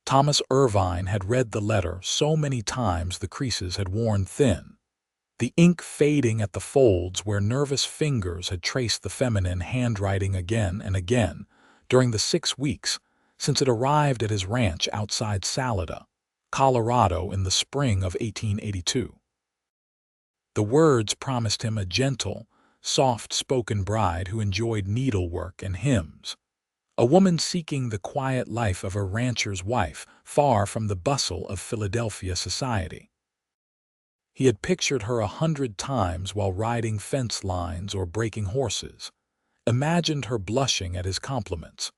Thomas Irvine had read the letter so many times the creases had worn thin, the ink fading at the folds where nervous fingers had traced the feminine handwriting again and again during the 6 weeks since it arrived at his ranch outside Salida, Colorado in the spring of 1882. The words promised him a gentle, soft-spoken bride who enjoyed needlework and hymns, a woman seeking the quiet life of a rancher's wife, far from the bustle of Philadelphia society. He had pictured her 100 times while riding fence lines or breaking horses, imagined her blushing at his compliments,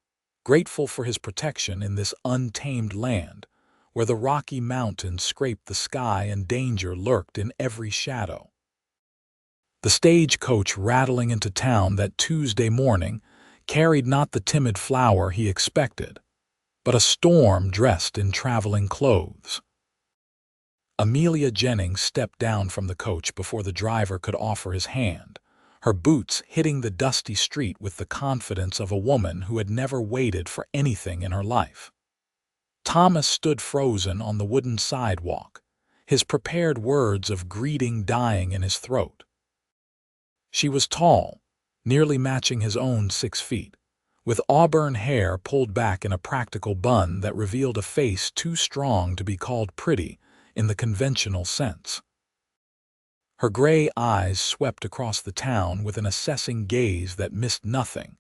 grateful for his protection in this untamed land, where the Rocky Mountains scraped the sky and danger lurked in every shadow. The stagecoach rattling into town that Tuesday morning carried not the timid flower he expected, but a storm dressed in traveling clothes. Amelia Jennings stepped down from the coach before the driver could offer his hand, her boots hitting the dusty street with the confidence of a woman who had never waited for anything in her life. Thomas stood frozen on the wooden sidewalk, his prepared words of greeting dying in his throat. She was tall, nearly matching his own 6 feet, with auburn hair pulled back in a practical bun that revealed a face too strong to be called pretty in the conventional sense. Her gray eyes swept across the town with an assessing gaze that missed nothing,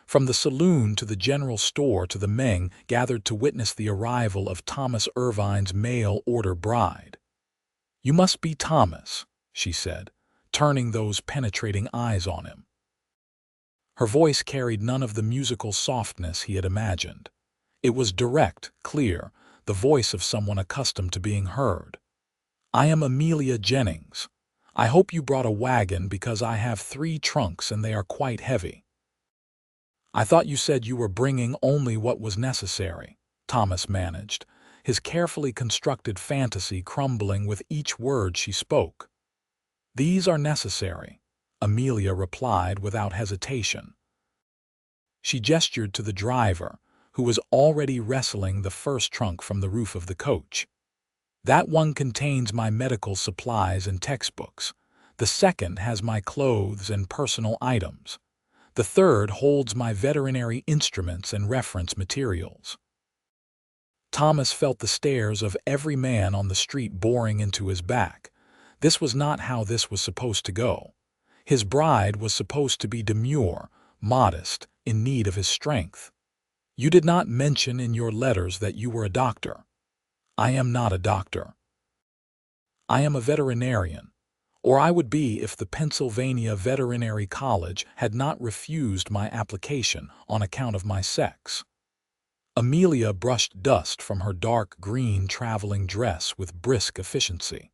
from the saloon to the general store to the men gathered to witness the arrival of Thomas Irvine's mail-order bride. "You must be Thomas," she said, turning those penetrating eyes on him. Her voice carried none of the musical softness he had imagined. It was direct, clear, the voice of someone accustomed to being heard. "I am Amelia Jennings. I hope you brought a wagon because I have 3 trunks and they are quite heavy." "I thought you said you were bringing only what was necessary," Thomas managed, his carefully constructed fantasy crumbling with each word she spoke. "These are necessary," Amelia replied without hesitation. She gestured to the driver, who was already wresting the first trunk from the roof of the coach. "That one contains my medical supplies and textbooks. The second has my clothes and personal items. The third holds my veterinary instruments and reference materials." Thomas felt the stares of every man on the street boring into his back. This was not how this was supposed to go. His bride was supposed to be demure, modest, in need of his strength. "You did not mention in your letters that you were a doctor." "I am not a doctor. I am a veterinarian, or I would be if the Pennsylvania Veterinary College had not refused my application on account of my sex." Amelia brushed dust from her dark green traveling dress with brisk efficiency.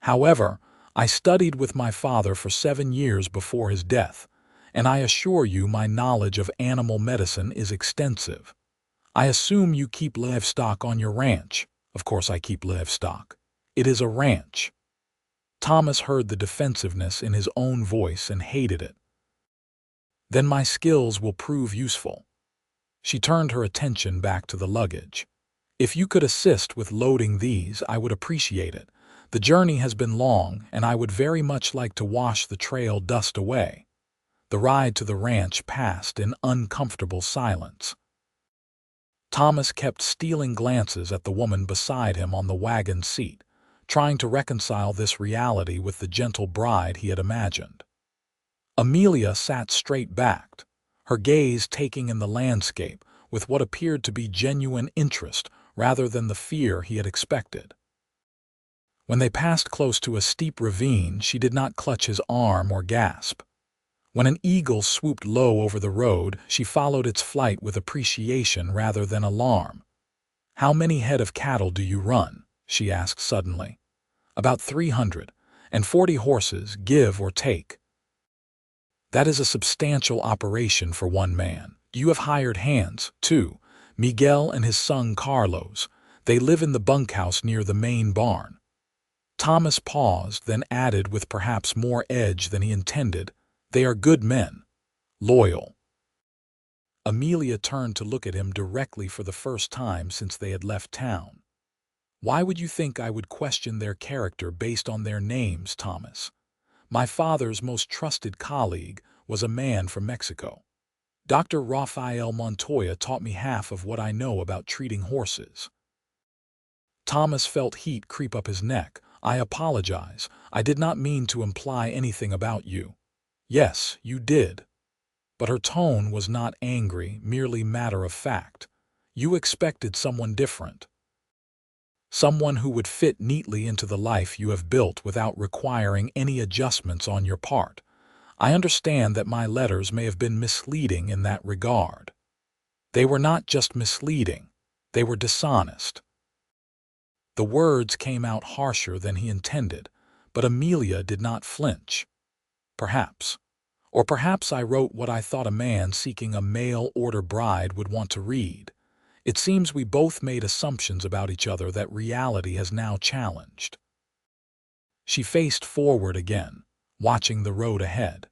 "However, I studied with my father for 7 years before his death, and I assure you my knowledge of animal medicine is extensive. I assume you keep livestock on your ranch." "Of course I keep livestock. It is a ranch." Thomas heard the defensiveness in his own voice and hated it. "Then my skills will prove useful." She turned her attention back to the luggage. "If you could assist with loading these, I would appreciate it. The journey has been long, and I would very much like to wash the trail dust away." The ride to the ranch passed in uncomfortable silence. Thomas kept stealing glances at the woman beside him on the wagon seat, trying to reconcile this reality with the gentle bride he had imagined. Amelia sat straight-backed, her gaze taking in the landscape with what appeared to be genuine interest rather than the fear he had expected. When they passed close to a steep ravine, she did not clutch his arm or gasp. When an eagle swooped low over the road, she followed its flight with appreciation rather than alarm. "How many head of cattle do you run?" she asked suddenly. "About 340 horses, give or take." "That is a substantial operation for one man. You have hired hands, too. Miguel and his son Carlos. They live in the bunkhouse near the main barn." Thomas paused, then added with perhaps more edge than he intended, "They are good men. Loyal." Amelia turned to look at him directly for the first time since they had left town. "Why would you think I would question their character based on their names, Thomas? My father's most trusted colleague was a man from Mexico. Dr. Rafael Montoya taught me half of what I know about treating horses." Thomas felt heat creep up his neck. "I apologize. I did not mean to imply anything about you." "Yes, you did." But her tone was not angry, merely matter of fact. "You expected someone different. Someone who would fit neatly into the life you have built without requiring any adjustments on your part. I understand that my letters may have been misleading in that regard." "They were not just misleading. They were dishonest." The words came out harsher than he intended, but Amelia did not flinch. "Perhaps. Or perhaps I wrote what I thought a man seeking a mail-order bride would want to read. It seems we both made assumptions about each other that reality has now challenged." She faced forward again, watching the road ahead.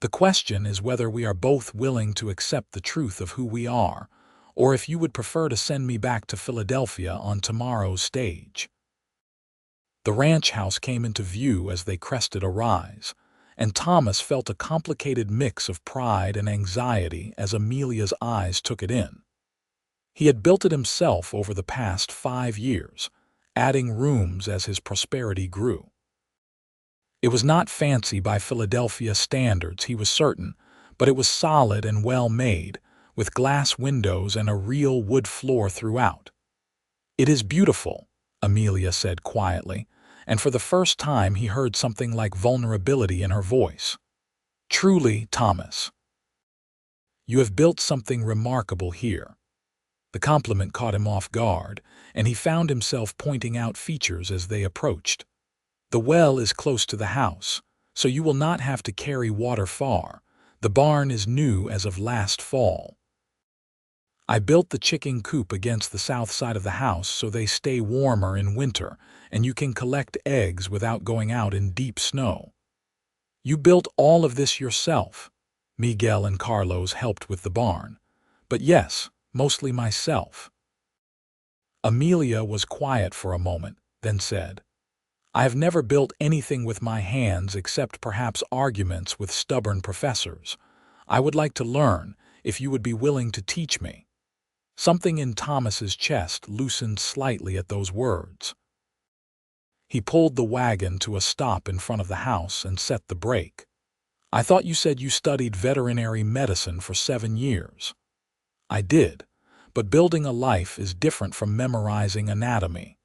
"The question is whether we are both willing to accept the truth of who we are, or if you would prefer to send me back to Philadelphia on tomorrow's stage." The ranch house came into view as they crested a rise, and Thomas felt a complicated mix of pride and anxiety as Amelia's eyes took it in. He had built it himself over the past 5 years, adding rooms as his prosperity grew. It was not fancy by Philadelphia standards, he was certain, but it was solid and well made, with glass windows and a real wood floor throughout. "It is beautiful," Amelia said quietly, and for the first time he heard something like vulnerability in her voice. "Truly, Thomas, you have built something remarkable here." The compliment caught him off guard, and he found himself pointing out features as they approached. "The well is close to the house, so you will not have to carry water far. The barn is new as of last fall. I built the chicken coop against the south side of the house so they stay warmer in winter, and you can collect eggs without going out in deep snow." "You built all of this yourself?" "Miguel and Carlos helped with the barn. But yes, mostly myself." Amelia was quiet for a moment, then said, "I have never built anything with my hands except perhaps arguments with stubborn professors. I would like to learn, if you would be willing to teach me." Something in Thomas's chest loosened slightly at those words. He pulled the wagon to a stop in front of the house and set the brake. "I thought you said you studied veterinary medicine for 7 years. "I did, but building a life is different from memorizing anatomy."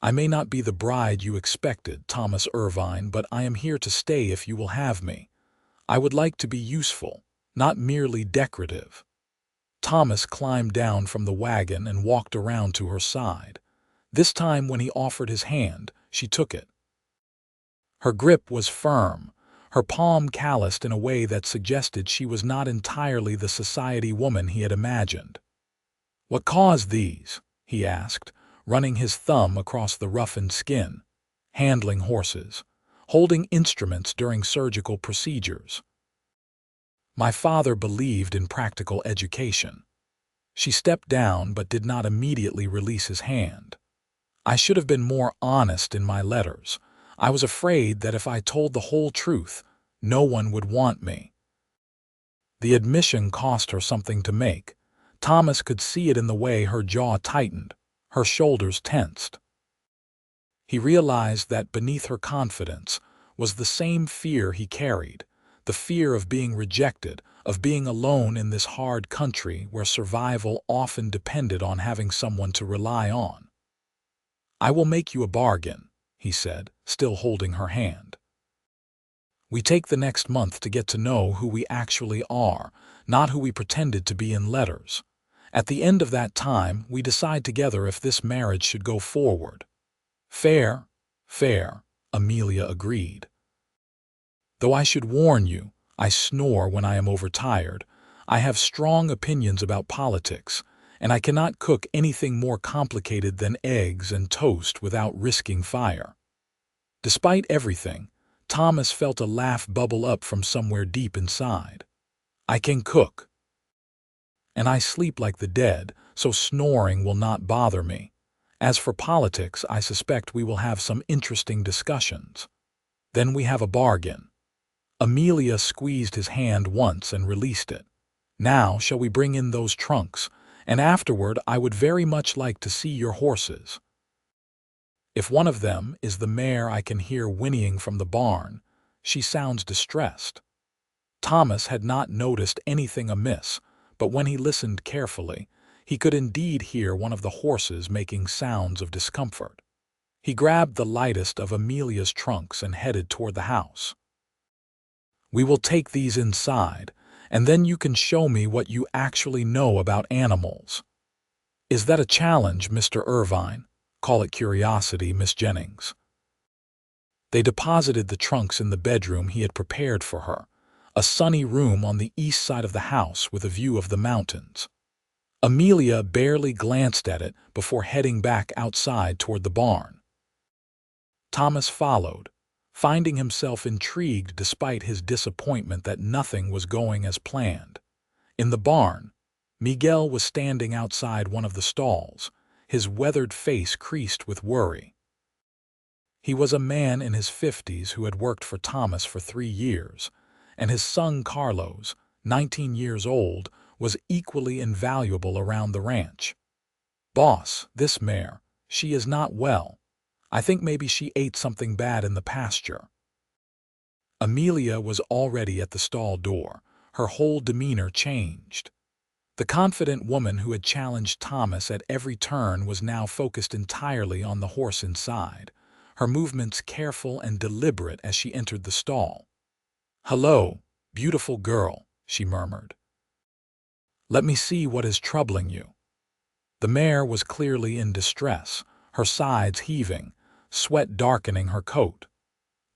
"I may not be the bride you expected, Thomas Irvine, but I am here to stay if you will have me. I would like to be useful, not merely decorative." Thomas climbed down from the wagon and walked around to her side. This time when he offered his hand, she took it. Her grip was firm, her palm calloused in a way that suggested she was not entirely the society woman he had imagined. "What caused these?" he asked, running his thumb across the roughened skin. "Handling horses, holding instruments during surgical procedures." "My father believed in practical education." She stepped down but did not immediately release his hand. "I should have been more honest in my letters. I was afraid that if I told the whole truth, no one would want me." The admission cost her something to make. Thomas could see it in the way her jaw tightened, her shoulders tensed. He realized that beneath her confidence was the same fear he carried, the fear of being rejected, of being alone in this hard country where survival often depended on having someone to rely on. "I will make you a bargain," he said, still holding her hand. "We take the next month to get to know who we actually are, not who we pretended to be in letters. At the end of that time, we decide together if this marriage should go forward." "Fair, fair," Amelia agreed. "Though I should warn you, I snore when I am overtired. I have strong opinions about politics, and I cannot cook anything more complicated than eggs and toast without risking fire." Despite everything, Thomas felt a laugh bubble up from somewhere deep inside. "I can cook," and I sleep like the dead, so snoring will not bother me. As for politics, I suspect we will have some interesting discussions. Then we have a bargain." Amelia squeezed his hand once and released it. "Now shall we bring in those trunks, and afterward I would very much like to see your horses. If one of them is the mare I can hear whinnying from the barn, she sounds distressed." Thomas had not noticed anything amiss, but when he listened carefully, he could indeed hear one of the horses making sounds of discomfort. He grabbed the lightest of Amelia's trunks and headed toward the house. "We will take these inside, and then you can show me what you actually know about animals." "Is that a challenge, Mr. Irvine?" "Call it curiosity, Miss Jennings." They deposited the trunks in the bedroom he had prepared for her, a sunny room on the east side of the house with a view of the mountains. Amelia barely glanced at it before heading back outside toward the barn. Thomas followed, finding himself intrigued despite his disappointment that nothing was going as planned. In the barn, Miguel was standing outside one of the stalls, his weathered face creased with worry. He was a man in his 50s who had worked for Thomas for 3 years, and his son Carlos, 19 years old, was equally invaluable around the ranch. "Boss, this mare, she is not well. I think maybe she ate something bad in the pasture." Amelia was already at the stall door, her whole demeanor changed. The confident woman who had challenged Thomas at every turn was now focused entirely on the horse inside, her movements careful and deliberate as she entered the stall. "Hello, beautiful girl," she murmured. "Let me see what is troubling you." The mare was clearly in distress, her sides heaving, sweat darkening her coat.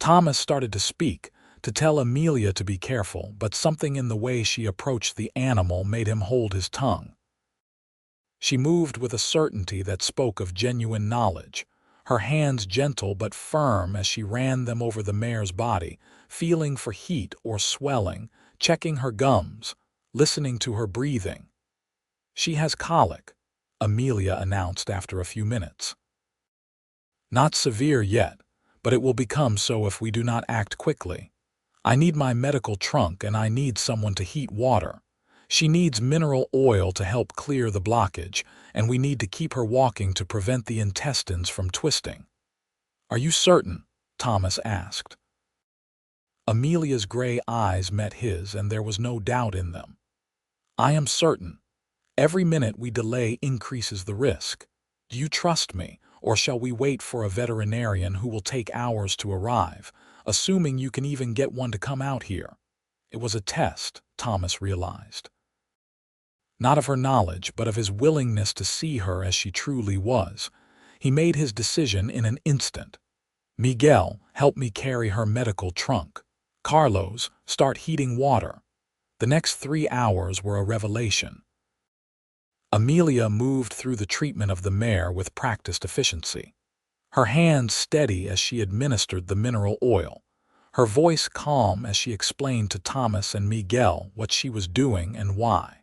Thomas started to speak, to tell Amelia to be careful, but something in the way she approached the animal made him hold his tongue. She moved with a certainty that spoke of genuine knowledge, her hands gentle but firm as she ran them over the mare's body, feeling for heat or swelling, checking her gums, listening to her breathing. "She has colic," Amelia announced after a few minutes. "Not severe yet, but it will become so if we do not act quickly. I need my medical trunk and I need someone to heat water. She needs mineral oil to help clear the blockage, and we need to keep her walking to prevent the intestines from twisting." "Are you certain?" Thomas asked. Amelia's gray eyes met his, and there was no doubt in them. "I am certain. Every minute we delay increases the risk. Do you trust me, or shall we wait for a veterinarian who will take hours to arrive, assuming you can even get one to come out here?" It was a test, Thomas realized. Not of her knowledge, but of his willingness to see her as she truly was. He made his decision in an instant. "Miguel, help me carry her medical trunk. Carlos, start heating water." The next 3 hours were a revelation. Amelia moved through the treatment of the mare with practiced efficiency. Her hands steady as she administered the mineral oil, her voice calm as she explained to Thomas and Miguel what she was doing and why.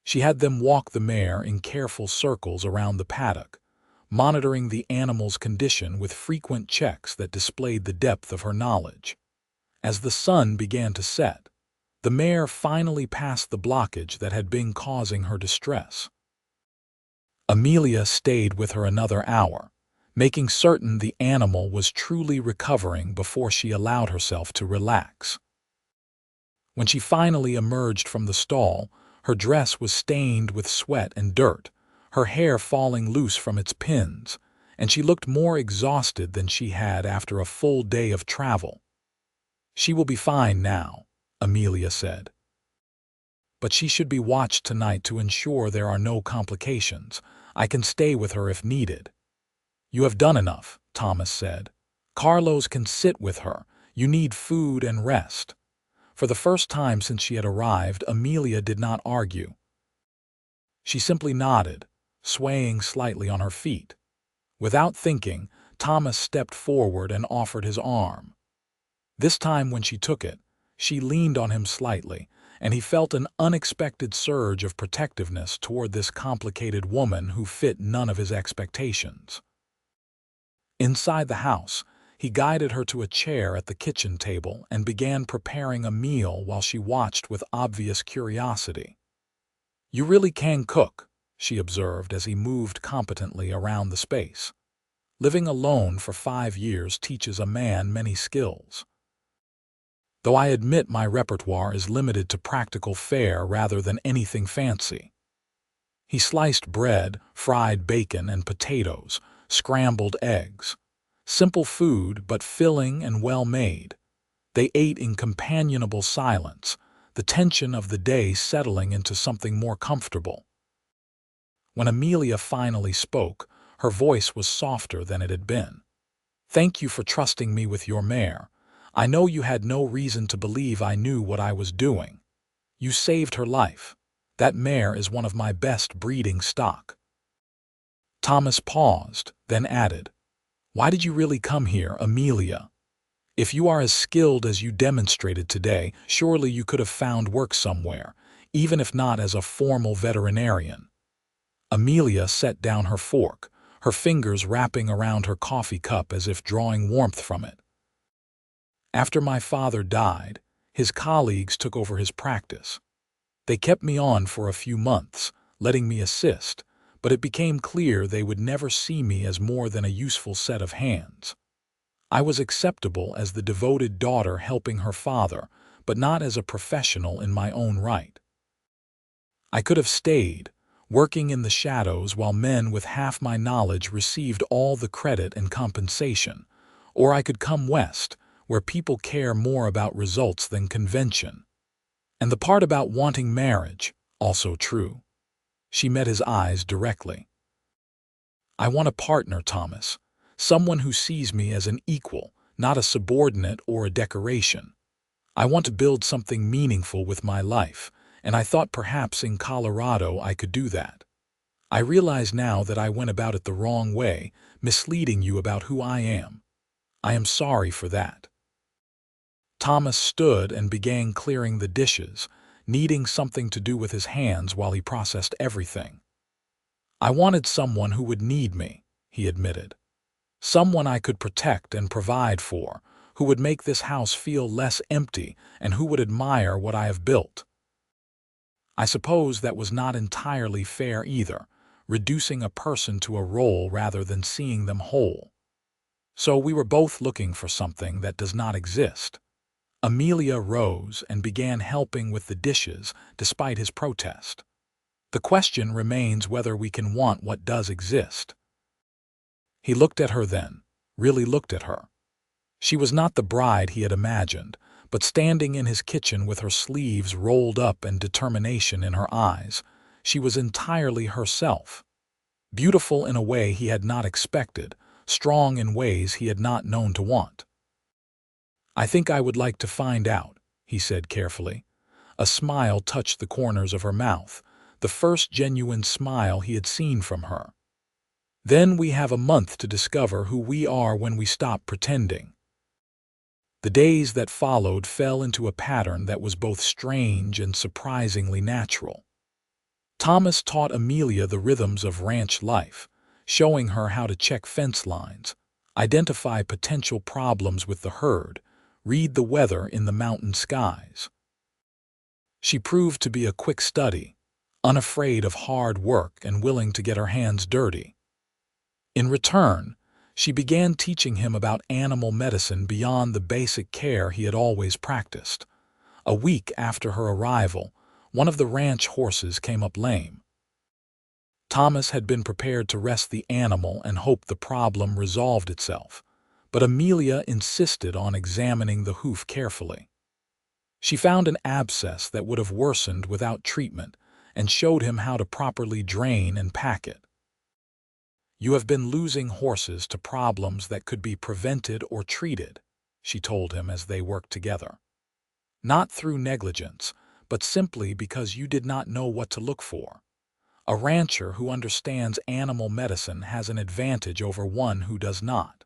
She had them walk the mare in careful circles around the paddock, monitoring the animal's condition with frequent checks that displayed the depth of her knowledge. As the sun began to set, the mare finally passed the blockage that had been causing her distress. Amelia stayed with her another hour, making certain the animal was truly recovering before she allowed herself to relax. When she finally emerged from the stall, her dress was stained with sweat and dirt, her hair falling loose from its pins, and she looked more exhausted than she had after a full day of travel. "She will be fine now," Amelia said. "But she should be watched tonight to ensure there are no complications. I can stay with her if needed." "You have done enough," Thomas said. "Carlos can sit with her. You need food and rest." For the first time since she had arrived, Amelia did not argue. She simply nodded, swaying slightly on her feet. Without thinking, Thomas stepped forward and offered his arm. This time when she took it, she leaned on him slightly, and he felt an unexpected surge of protectiveness toward this complicated woman who fit none of his expectations. Inside the house, he guided her to a chair at the kitchen table and began preparing a meal while she watched with obvious curiosity. "You really can cook," she observed as he moved competently around the space. "Living alone for 5 years teaches a man many skills. Though I admit my repertoire is limited to practical fare rather than anything fancy." He sliced bread, fried bacon and potatoes, scrambled eggs. Simple food, but filling and well-made. They ate in companionable silence, the tension of the day settling into something more comfortable. When Amelia finally spoke, her voice was softer than it had been. "Thank you for trusting me with your mare. I know you had no reason to believe I knew what I was doing. You saved her life. That mare is one of my best breeding stock." Thomas paused, then added, "Why did you really come here, Amelia? If you are as skilled as you demonstrated today, surely you could have found work somewhere, even if not as a formal veterinarian." Amelia set down her fork, her fingers wrapping around her coffee cup as if drawing warmth from it. "After my father died, his colleagues took over his practice. They kept me on for a few months, letting me assist, but it became clear they would never see me as more than a useful set of hands. I was acceptable as the devoted daughter helping her father, but not as a professional in my own right. I could have stayed, working in the shadows while men with half my knowledge received all the credit and compensation, or I could come west, where people care more about results than convention. And the part about wanting marriage, also true." She met his eyes directly. "I want a partner, Thomas. Someone who sees me as an equal, not a subordinate or a decoration. I want to build something meaningful with my life, and I thought perhaps in Colorado I could do that. I realize now that I went about it the wrong way, misleading you about who I am. I am sorry for that." Thomas stood and began clearing the dishes, needing something to do with his hands while he processed everything. "I wanted someone who would need me," he admitted. "Someone I could protect and provide for, who would make this house feel less empty and who would admire what I have built." I suppose that was not entirely fair either, reducing a person to a role rather than seeing them whole. So we were both looking for something that does not exist. Amelia rose and began helping with the dishes despite his protest. "The question remains whether we can want what does exist." He looked at her then, really looked at her. She was not the bride he had imagined, but standing in his kitchen with her sleeves rolled up and determination in her eyes, she was entirely herself. Beautiful in a way he had not expected, strong in ways he had not known to want. "I think I would like to find out," he said carefully. A smile touched the corners of her mouth, the first genuine smile he had seen from her. "Then we have a month to discover who we are when we stop pretending." The days that followed fell into a pattern that was both strange and surprisingly natural. Thomas taught Amelia the rhythms of ranch life, showing her how to check fence lines, identify potential problems with the herd, read the weather in the mountain skies. She proved to be a quick study, unafraid of hard work and willing to get her hands dirty. In return, she began teaching him about animal medicine beyond the basic care he had always practiced. A week after her arrival, one of the ranch horses came up lame. Thomas had been prepared to rest the animal and hope the problem resolved itself, but Amelia insisted on examining the hoof carefully. She found an abscess that would have worsened without treatment and showed him how to properly drain and pack it. "You have been losing horses to problems that could be prevented or treated," she told him as they worked together. "Not through negligence, but simply because you did not know what to look for. A rancher who understands animal medicine has an advantage over one who does not.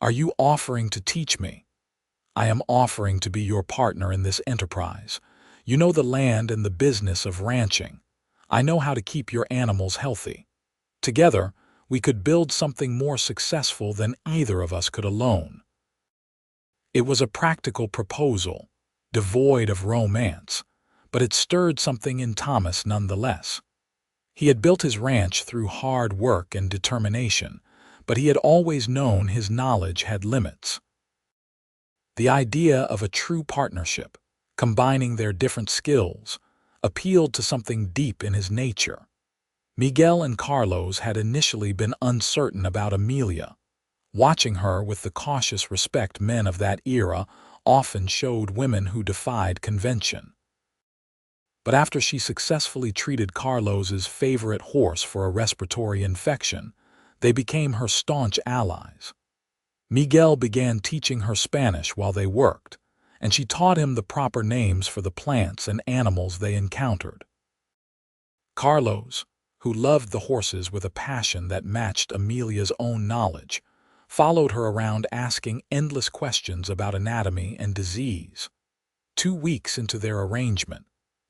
Are you offering to teach me? I am offering to be your partner in this enterprise. You know the land and the business of ranching. I know how to keep your animals healthy. Together, we could build something more successful than either of us could alone." It was a practical proposal, devoid of romance, but it stirred something in Thomas nonetheless. He had built his ranch through hard work and determination, but he had always known his knowledge had limits. The idea of a true partnership, combining their different skills, appealed to something deep in his nature. Miguel and Carlos had initially been uncertain about Amelia, watching her with the cautious respect men of that era often showed women who defied convention. But after she successfully treated Carlos's favorite horse for a respiratory infection, they became her staunch allies. Miguel began teaching her Spanish while they worked, and she taught him the proper names for the plants and animals they encountered. Carlos, who loved the horses with a passion that matched Amelia's own knowledge, followed her around asking endless questions about anatomy and disease. 2 weeks into their arrangement,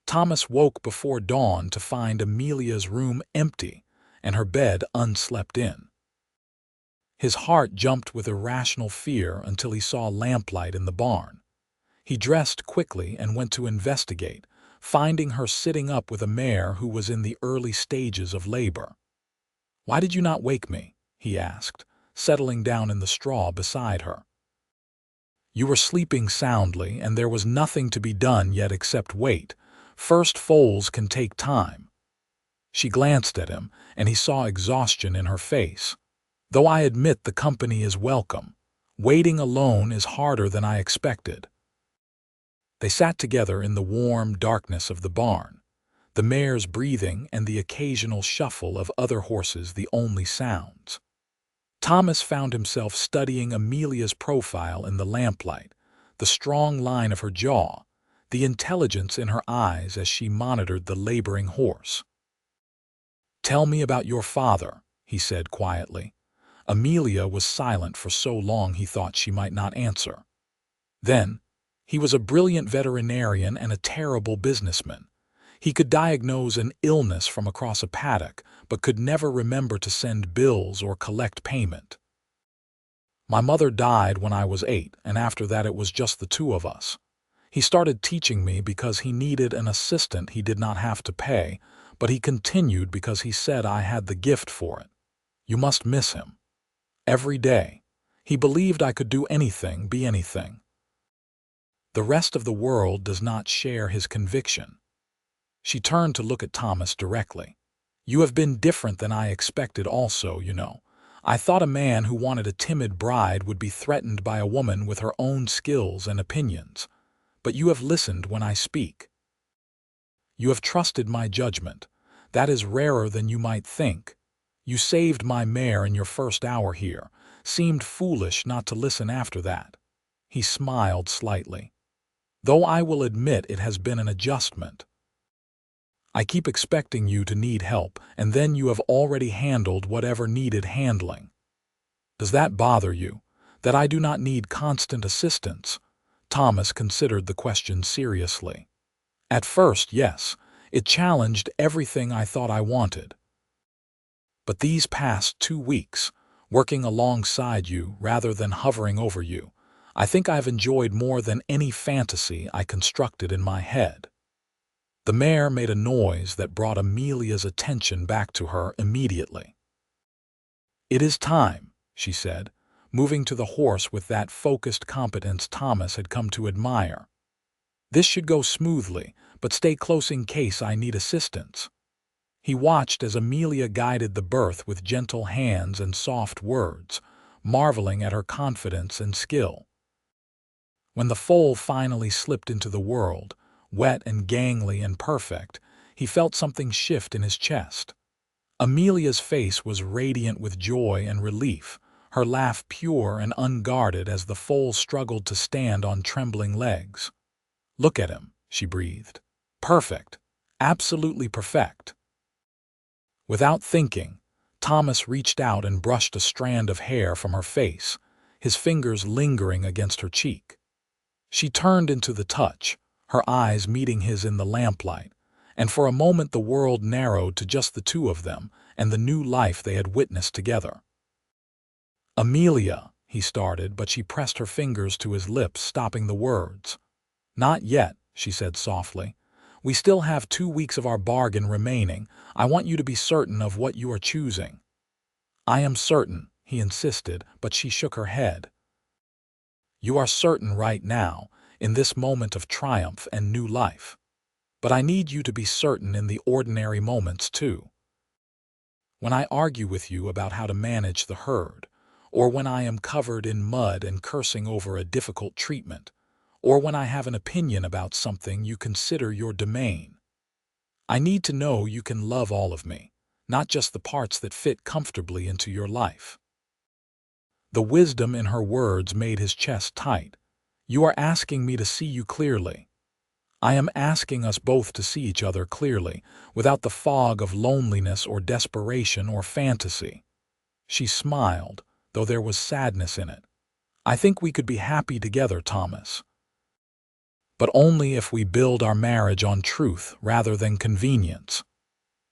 Thomas woke before dawn to find Amelia's room empty and her bed unslept in. His heart jumped with irrational fear until he saw lamplight in the barn. He dressed quickly and went to investigate, finding her sitting up with a mare who was in the early stages of labor. "Why did you not wake me?" he asked, settling down in the straw beside her. "You were sleeping soundly, and there was nothing to be done yet except wait. First foals can take time." She glanced at him, and he saw exhaustion in her face. "Though I admit the company is welcome, waiting alone is harder than I expected." They sat together in the warm darkness of the barn, the mare's breathing and the occasional shuffle of other horses the only sounds. Thomas found himself studying Amelia's profile in the lamplight, the strong line of her jaw, the intelligence in her eyes as she monitored the laboring horse. "Tell me about your father," he said quietly. Amelia was silent for so long he thought she might not answer. Then, "He was a brilliant veterinarian and a terrible businessman. He could diagnose an illness from across a paddock, but could never remember to send bills or collect payment. My mother died when I was 8, and after that it was just the two of us. He started teaching me because he needed an assistant he did not have to pay, but he continued because he said I had the gift for it. You must miss him. Every day. He believed I could do anything, be anything." The rest of the world does not share his conviction. She turned to look at Thomas directly. "You have been different than I expected also, you know. I thought a man who wanted a timid bride would be threatened by a woman with her own skills and opinions. But you have listened when I speak. You have trusted my judgment. That is rarer than you might think. You saved my mare in your first hour here. Seemed foolish not to listen after that." He smiled slightly. "Though I will admit it has been an adjustment. I keep expecting you to need help, and then you have already handled whatever needed handling. Does that bother you, that I do not need constant assistance?" Thomas considered the question seriously. "At first, yes. It challenged everything I thought I wanted. But these past 2 weeks, working alongside you rather than hovering over you, I think I've enjoyed more than any fantasy I constructed in my head." The mare made a noise that brought Amelia's attention back to her immediately. "It is time," she said, moving to the horse with that focused competence Thomas had come to admire. "This should go smoothly, but stay close in case I need assistance." He watched as Amelia guided the birth with gentle hands and soft words, marveling at her confidence and skill. When the foal finally slipped into the world, wet and gangly and perfect, he felt something shift in his chest. Amelia's face was radiant with joy and relief, her laugh pure and unguarded as the foal struggled to stand on trembling legs. "Look at him," she breathed. "Perfect. Absolutely perfect." Without thinking, Thomas reached out and brushed a strand of hair from her face, his fingers lingering against her cheek. She turned into the touch, her eyes meeting his in the lamplight, and for a moment the world narrowed to just the two of them and the new life they had witnessed together. "Amelia," he started, but she pressed her fingers to his lips, stopping the words. "Not yet," she said softly. "We still have 2 weeks of our bargain remaining. I want you to be certain of what you are choosing." "I am certain," he insisted, but she shook her head. "You are certain right now, in this moment of triumph and new life. But I need you to be certain in the ordinary moments, too. When I argue with you about how to manage the herd, or when I am covered in mud and cursing over a difficult treatment, or when I have an opinion about something you consider your domain. I need to know you can love all of me, not just the parts that fit comfortably into your life." The wisdom in her words made his chest tight. "You are asking me to see you clearly." "I am asking us both to see each other clearly, without the fog of loneliness or desperation or fantasy." She smiled, though there was sadness in it. "I think we could be happy together, Thomas. But only if we build our marriage on truth rather than convenience."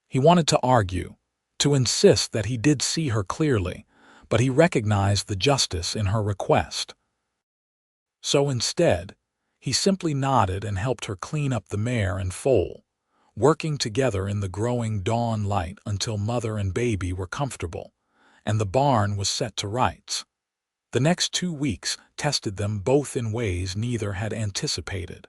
He wanted to argue, to insist that he did see her clearly, but he recognized the justice in her request. So instead, he simply nodded and helped her clean up the mare and foal, working together in the growing dawn light until mother and baby were comfortable, and the barn was set to rights. The next 2 weeks tested them both in ways neither had anticipated.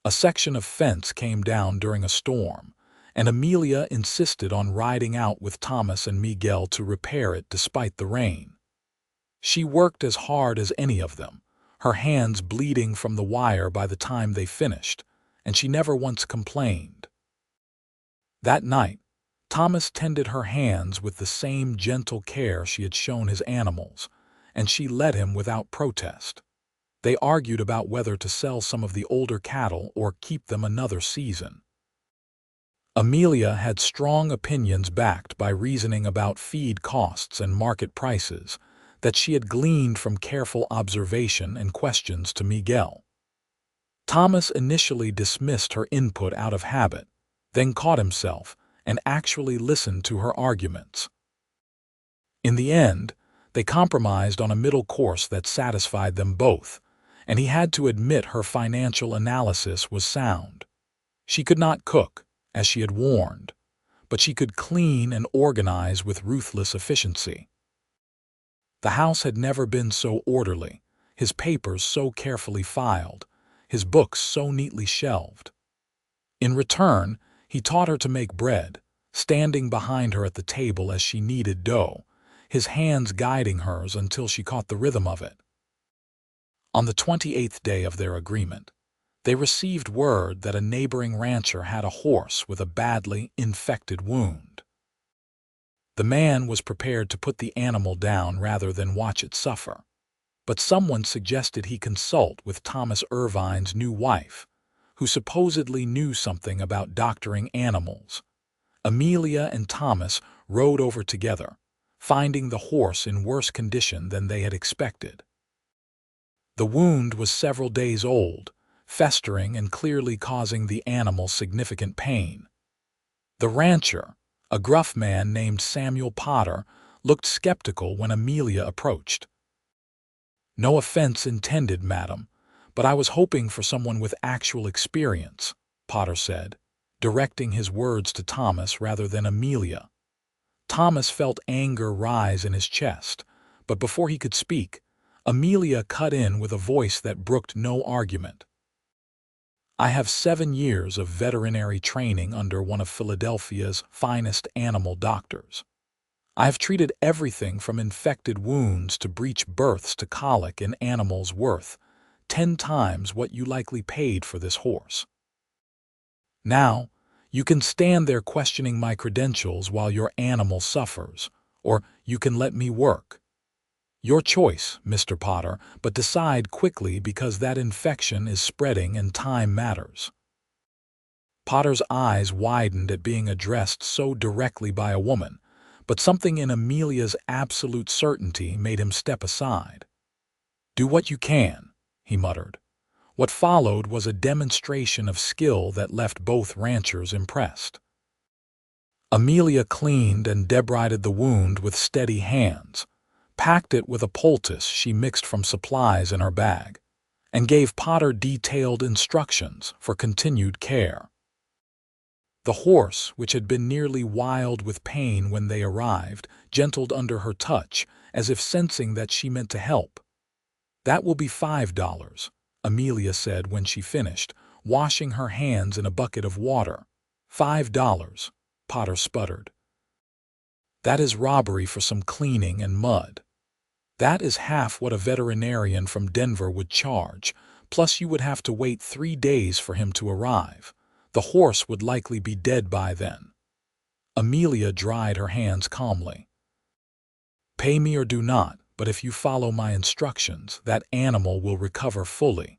A section of fence came down during a storm, and Amelia insisted on riding out with Thomas and Miguel to repair it despite the rain. She worked as hard as any of them, her hands bleeding from the wire by the time they finished, and she never once complained. That night, Thomas tended her hands with the same gentle care she had shown his animals, and she let him without protest. They argued about whether to sell some of the older cattle or keep them another season. Amelia had strong opinions backed by reasoning about feed costs and market prices that she had gleaned from careful observation and questions to Miguel. Thomas initially dismissed her input out of habit, then caught himself and actually listened to her arguments. In the end, they compromised on a middle course that satisfied them both, and he had to admit her financial analysis was sound. She could not cook, as she had warned, but she could clean and organize with ruthless efficiency. The house had never been so orderly, his papers so carefully filed, his books so neatly shelved. In return, he taught her to make bread, standing behind her at the table as she kneaded dough, his hands guiding hers until she caught the rhythm of it. On the 28th day of their agreement, they received word that a neighboring rancher had a horse with a badly infected wound. The man was prepared to put the animal down rather than watch it suffer, but someone suggested he consult with Thomas Irvine's new wife, who supposedly knew something about doctoring animals. Amelia and Thomas rode over together, finding the horse in worse condition than they had expected. The wound was several days old, festering and clearly causing the animal significant pain. The rancher, a gruff man named Samuel Potter, looked skeptical when Amelia approached. "No offense intended, madam, but I was hoping for someone with actual experience," Potter said, directing his words to Thomas rather than Amelia. Thomas felt anger rise in his chest, but before he could speak, Amelia cut in with a voice that brooked no argument. "I have 7 years of veterinary training under one of Philadelphia's finest animal doctors. I have treated everything from infected wounds to breech births to colic in animals worth 10 times what you likely paid for this horse. Now, you can stand there questioning my credentials while your animal suffers, or you can let me work. Your choice, Mr. Potter, but decide quickly because that infection is spreading and time matters." Potter's eyes widened at being addressed so directly by a woman, but something in Amelia's absolute certainty made him step aside. "Do what you can," he muttered. What followed was a demonstration of skill that left both ranchers impressed. Amelia cleaned and debrided the wound with steady hands, packed it with a poultice she mixed from supplies in her bag, and gave Potter detailed instructions for continued care. The horse, which had been nearly wild with pain when they arrived, gentled under her touch, as if sensing that she meant to help. "That will be $5, Amelia said when she finished, washing her hands in a bucket of water. $5, Potter sputtered. "That is robbery for some cleaning and mud. That is half what a veterinarian from Denver would charge, plus you would have to wait 3 days for him to arrive. The horse would likely be dead by then." Amelia dried her hands calmly. "Pay me or do not, but if you follow my instructions, that animal will recover fully.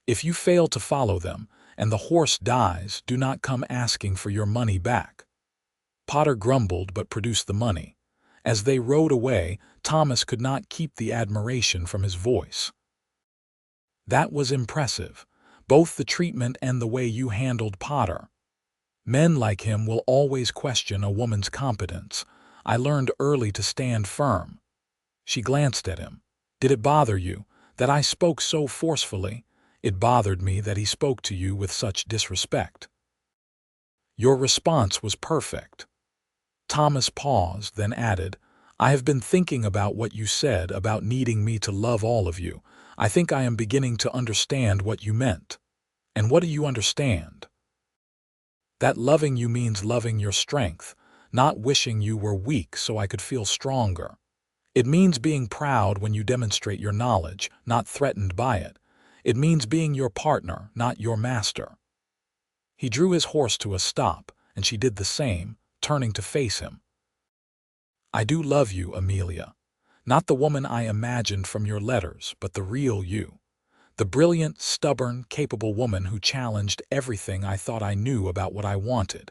If you fail to follow them, and the horse dies, do not come asking for your money back." Potter grumbled but produced the money. As they rode away, Thomas could not keep the admiration from his voice. "That was impressive, both the treatment and the way you handled Potter. Men like him will always question a woman's competence. I learned early to stand firm." She glanced at him. "Did it bother you that I spoke so forcefully?" "It bothered me that he spoke to you with such disrespect." "Your response was perfect." Thomas paused, then added, "I have been thinking about what you said about needing me to love all of you. I think I am beginning to understand what you meant." "And what do you understand?" "That loving you means loving your strength, not wishing you were weak so I could feel stronger. It means being proud when you demonstrate your knowledge, not threatened by it. It means being your partner, not your master." He drew his horse to a stop, and she did the same, turning to face him. "I do love you, Amelia. Not the woman I imagined from your letters, but the real you. The brilliant, stubborn, capable woman who challenged everything I thought I knew about what I wanted."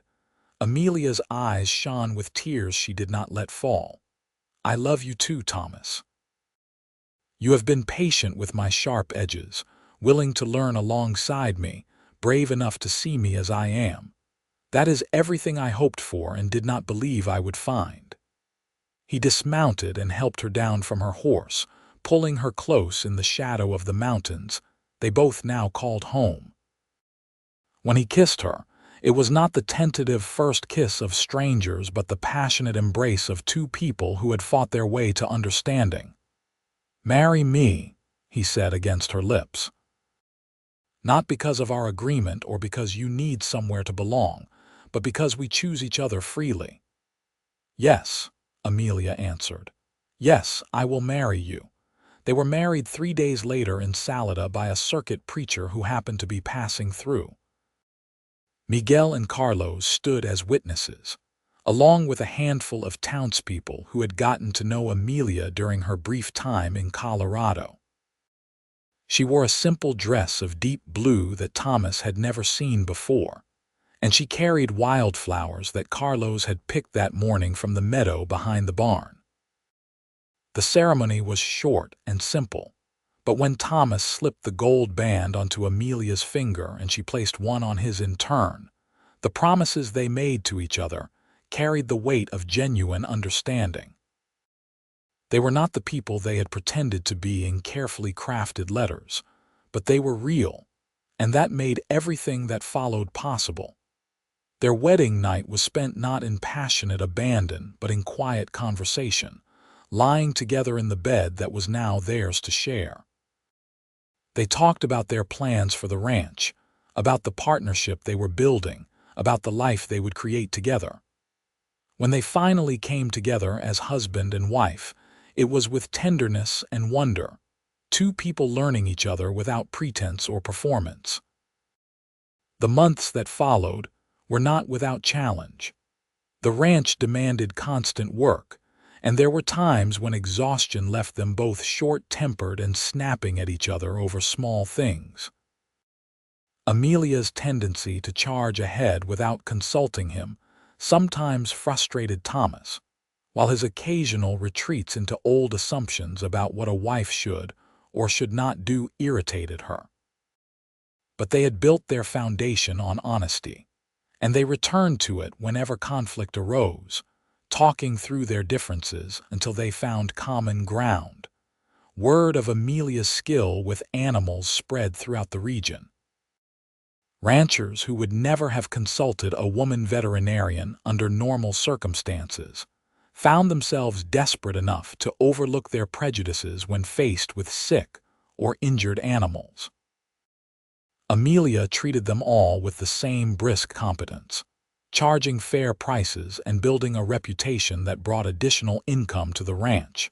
Amelia's eyes shone with tears she did not let fall. "I love you too, Thomas. You have been patient with my sharp edges, willing to learn alongside me, brave enough to see me as I am. That is everything I hoped for and did not believe I would find." He dismounted and helped her down from her horse, pulling her close in the shadow of the mountains they both now called home. When he kissed her, it was not the tentative first kiss of strangers but the passionate embrace of two people who had fought their way to understanding. "Marry me," he said against her lips. "Not because of our agreement or because you need somewhere to belong, but because we choose each other freely." "Yes," Amelia answered. "Yes, I will marry you." They were married 3 days later in Salida by a circuit preacher who happened to be passing through. Miguel and Carlos stood as witnesses, along with a handful of townspeople who had gotten to know Amelia during her brief time in Colorado. She wore a simple dress of deep blue that Thomas had never seen before, and she carried wildflowers that Carlos had picked that morning from the meadow behind the barn. The ceremony was short and simple, but when Thomas slipped the gold band onto Amelia's finger and she placed one on his in turn, the promises they made to each other carried the weight of genuine understanding. They were not the people they had pretended to be in carefully crafted letters, but they were real, and that made everything that followed possible. Their wedding night was spent not in passionate abandon but in quiet conversation, lying together in the bed that was now theirs to share. They talked about their plans for the ranch, about the partnership they were building, about the life they would create together. When they finally came together as husband and wife, it was with tenderness and wonder, two people learning each other without pretense or performance. The months that followed were not without challenge. The ranch demanded constant work, and there were times when exhaustion left them both short-tempered and snapping at each other over small things. Amelia's tendency to charge ahead without consulting him sometimes frustrated Thomas, while his occasional retreats into old assumptions about what a wife should or should not do irritated her. but they had built their foundation on honesty, and they returned to it whenever conflict arose, talking through their differences until they found common ground. Word of Amelia's skill with animals spread throughout the region. Ranchers who would never have consulted a woman veterinarian under normal circumstances found themselves desperate enough to overlook their prejudices when faced with sick or injured animals. Amelia treated them all with the same brisk competence, charging fair prices and building a reputation that brought additional income to the ranch.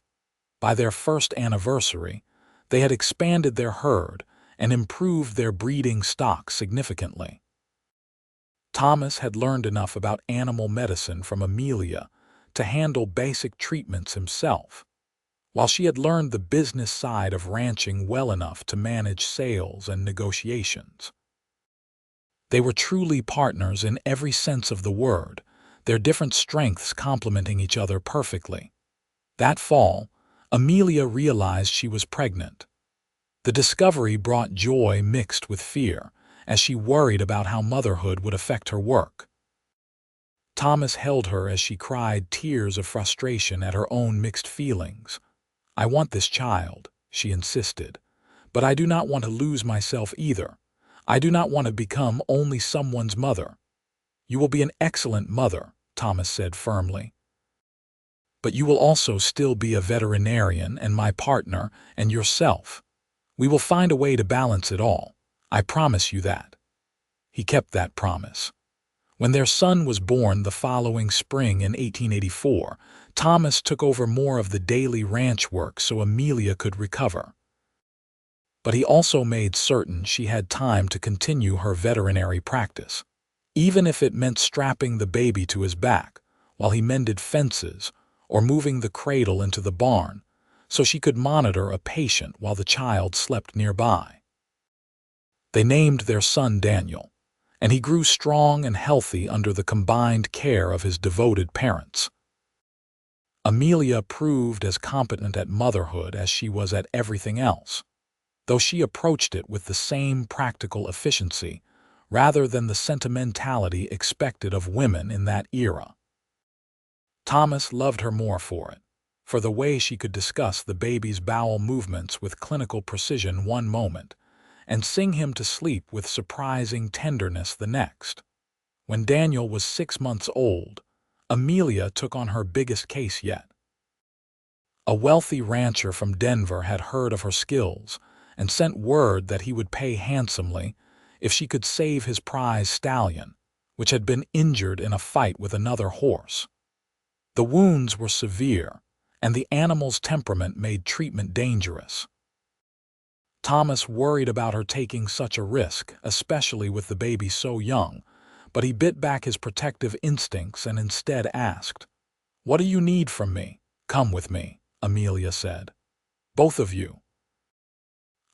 By their first anniversary, they had expanded their herd and improved their breeding stock significantly. Thomas had learned enough about animal medicine from Amelia to handle basic treatments himself, while she had learned the business side of ranching well enough to manage sales and negotiations. They were truly partners in every sense of the word, their different strengths complementing each other perfectly. That fall, Amelia realized she was pregnant. The discovery brought joy mixed with fear, as she worried about how motherhood would affect her work. Thomas held her as she cried tears of frustration at her own mixed feelings. "I want this child," she insisted, "but I do not want to lose myself either. I do not want to become only someone's mother." "You will be an excellent mother," Thomas said firmly. "But you will also still be a veterinarian and my partner and yourself. We will find a way to balance it all. I promise you that." He kept that promise. When their son was born the following spring in 1884, Thomas took over more of the daily ranch work so Amelia could recover. But he also made certain she had time to continue her veterinary practice, even if it meant strapping the baby to his back while he mended fences or moving the cradle into the barn, so she could monitor a patient while the child slept nearby. They named their son Daniel, and he grew strong and healthy under the combined care of his devoted parents. Amelia proved as competent at motherhood as she was at everything else, though she approached it with the same practical efficiency rather than the sentimentality expected of women in that era. Thomas loved her more for it, for the way she could discuss the baby's bowel movements with clinical precision one moment and sing him to sleep with surprising tenderness the next. When Daniel was 6 months old, Amelia took on her biggest case yet. A wealthy rancher from Denver had heard of her skills and sent word that he would pay handsomely if she could save his prize stallion, which had been injured in a fight with another horse. The wounds were severe, and the animal's temperament made treatment dangerous. Thomas worried about her taking such a risk, especially with the baby so young, but he bit back his protective instincts and instead asked, "What do you need from me?" "Come with me," Amelia said. "Both of you.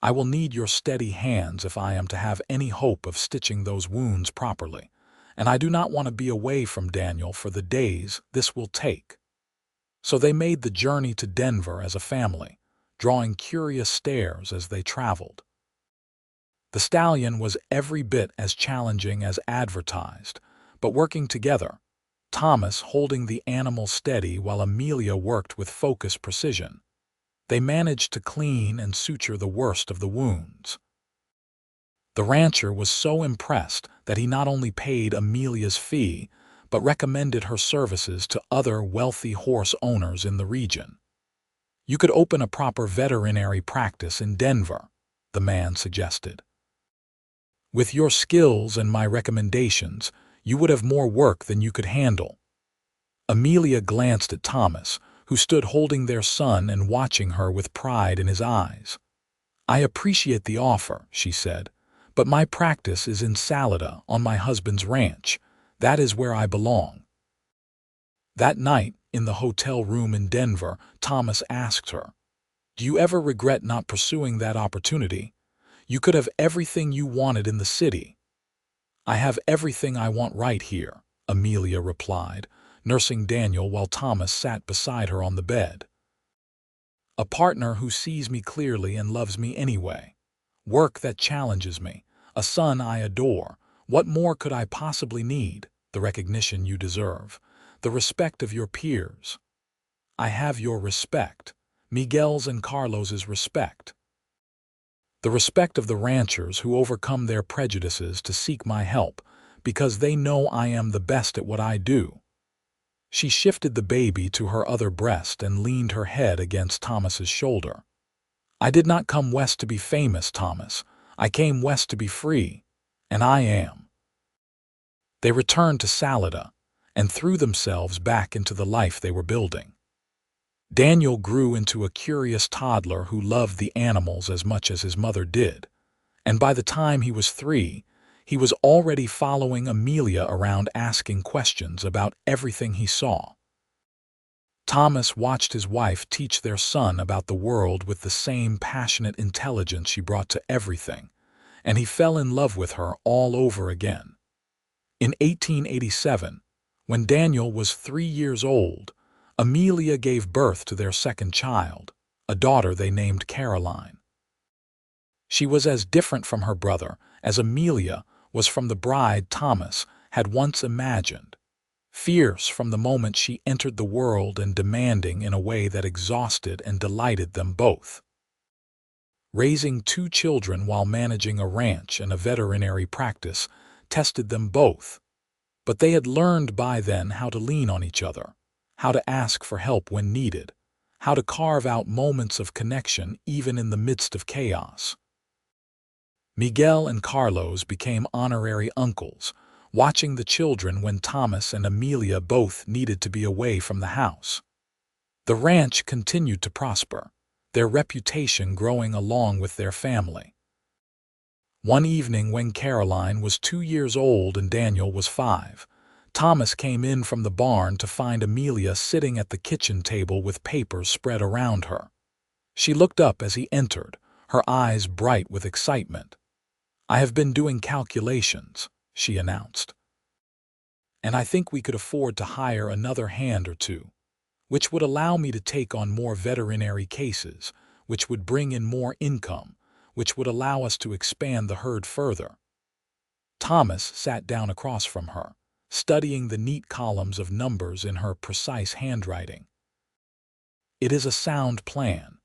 I will need your steady hands if I am to have any hope of stitching those wounds properly, and I do not want to be away from Daniel for the days this will take." So they made the journey to Denver as a family, drawing curious stares as they traveled. The stallion was every bit as challenging as advertised, but working together, Thomas holding the animal steady while Amelia worked with focused precision, they managed to clean and suture the worst of the wounds. The rancher was so impressed that he not only paid Amelia's fee, but recommended her services to other wealthy horse owners in the region. "You could open a proper veterinary practice in Denver," the man suggested. "With your skills and my recommendations, you would have more work than you could handle." Amelia glanced at Thomas, who stood holding their son and watching her with pride in his eyes. "I appreciate the offer," she said, "but my practice is in Salida on my husband's ranch. That is where I belong." That night, in the hotel room in Denver, Thomas asked her, "Do you ever regret not pursuing that opportunity? You could have everything you wanted in the city." "I have everything I want right here," Amelia replied, nursing Daniel while Thomas sat beside her on the bed. "A partner who sees me clearly and loves me anyway. Work that challenges me, a son I adore. What more could I possibly need? The recognition you deserve, the respect of your peers. I have your respect, Miguel's and Carlos's respect. The respect of the ranchers who overcome their prejudices to seek my help because they know I am the best at what I do. She shifted the baby to her other breast and leaned her head against Thomas's shoulder. I did not come west to be famous, Thomas. I came west to be free, and I am. They returned to Salida and threw themselves back into the life they were building. Daniel grew into a curious toddler who loved the animals as much as his mother did, and by the time he was 3, he was already following Amelia around asking questions about everything he saw. Thomas watched his wife teach their son about the world with the same passionate intelligence she brought to everything, and he fell in love with her all over again. In 1887, when Daniel was 3 years old, Amelia gave birth to their second child, a daughter they named Caroline. She was as different from her brother as Amelia was from the bride Thomas had once imagined. Fierce from the moment she entered the world and demanding in a way that exhausted and delighted them both. Raising 2 children while managing a ranch and a veterinary practice tested them both, but they had learned by then how to lean on each other, how to ask for help when needed, how to carve out moments of connection even in the midst of chaos. Miguel and Carlos became honorary uncles, watching the children when Thomas and Amelia both needed to be away from the house. The ranch continued to prosper, their reputation growing along with their family. One evening when Caroline was 2 years old and Daniel was 5, Thomas came in from the barn to find Amelia sitting at the kitchen table with papers spread around her. She looked up as he entered, her eyes bright with excitement. "I have been doing calculations," she announced. "And I think we could afford to hire another hand or 2, which would allow me to take on more veterinary cases, which would bring in more income, which would allow us to expand the herd further." Thomas sat down across from her, studying the neat columns of numbers in her precise handwriting. "It is a sound plan,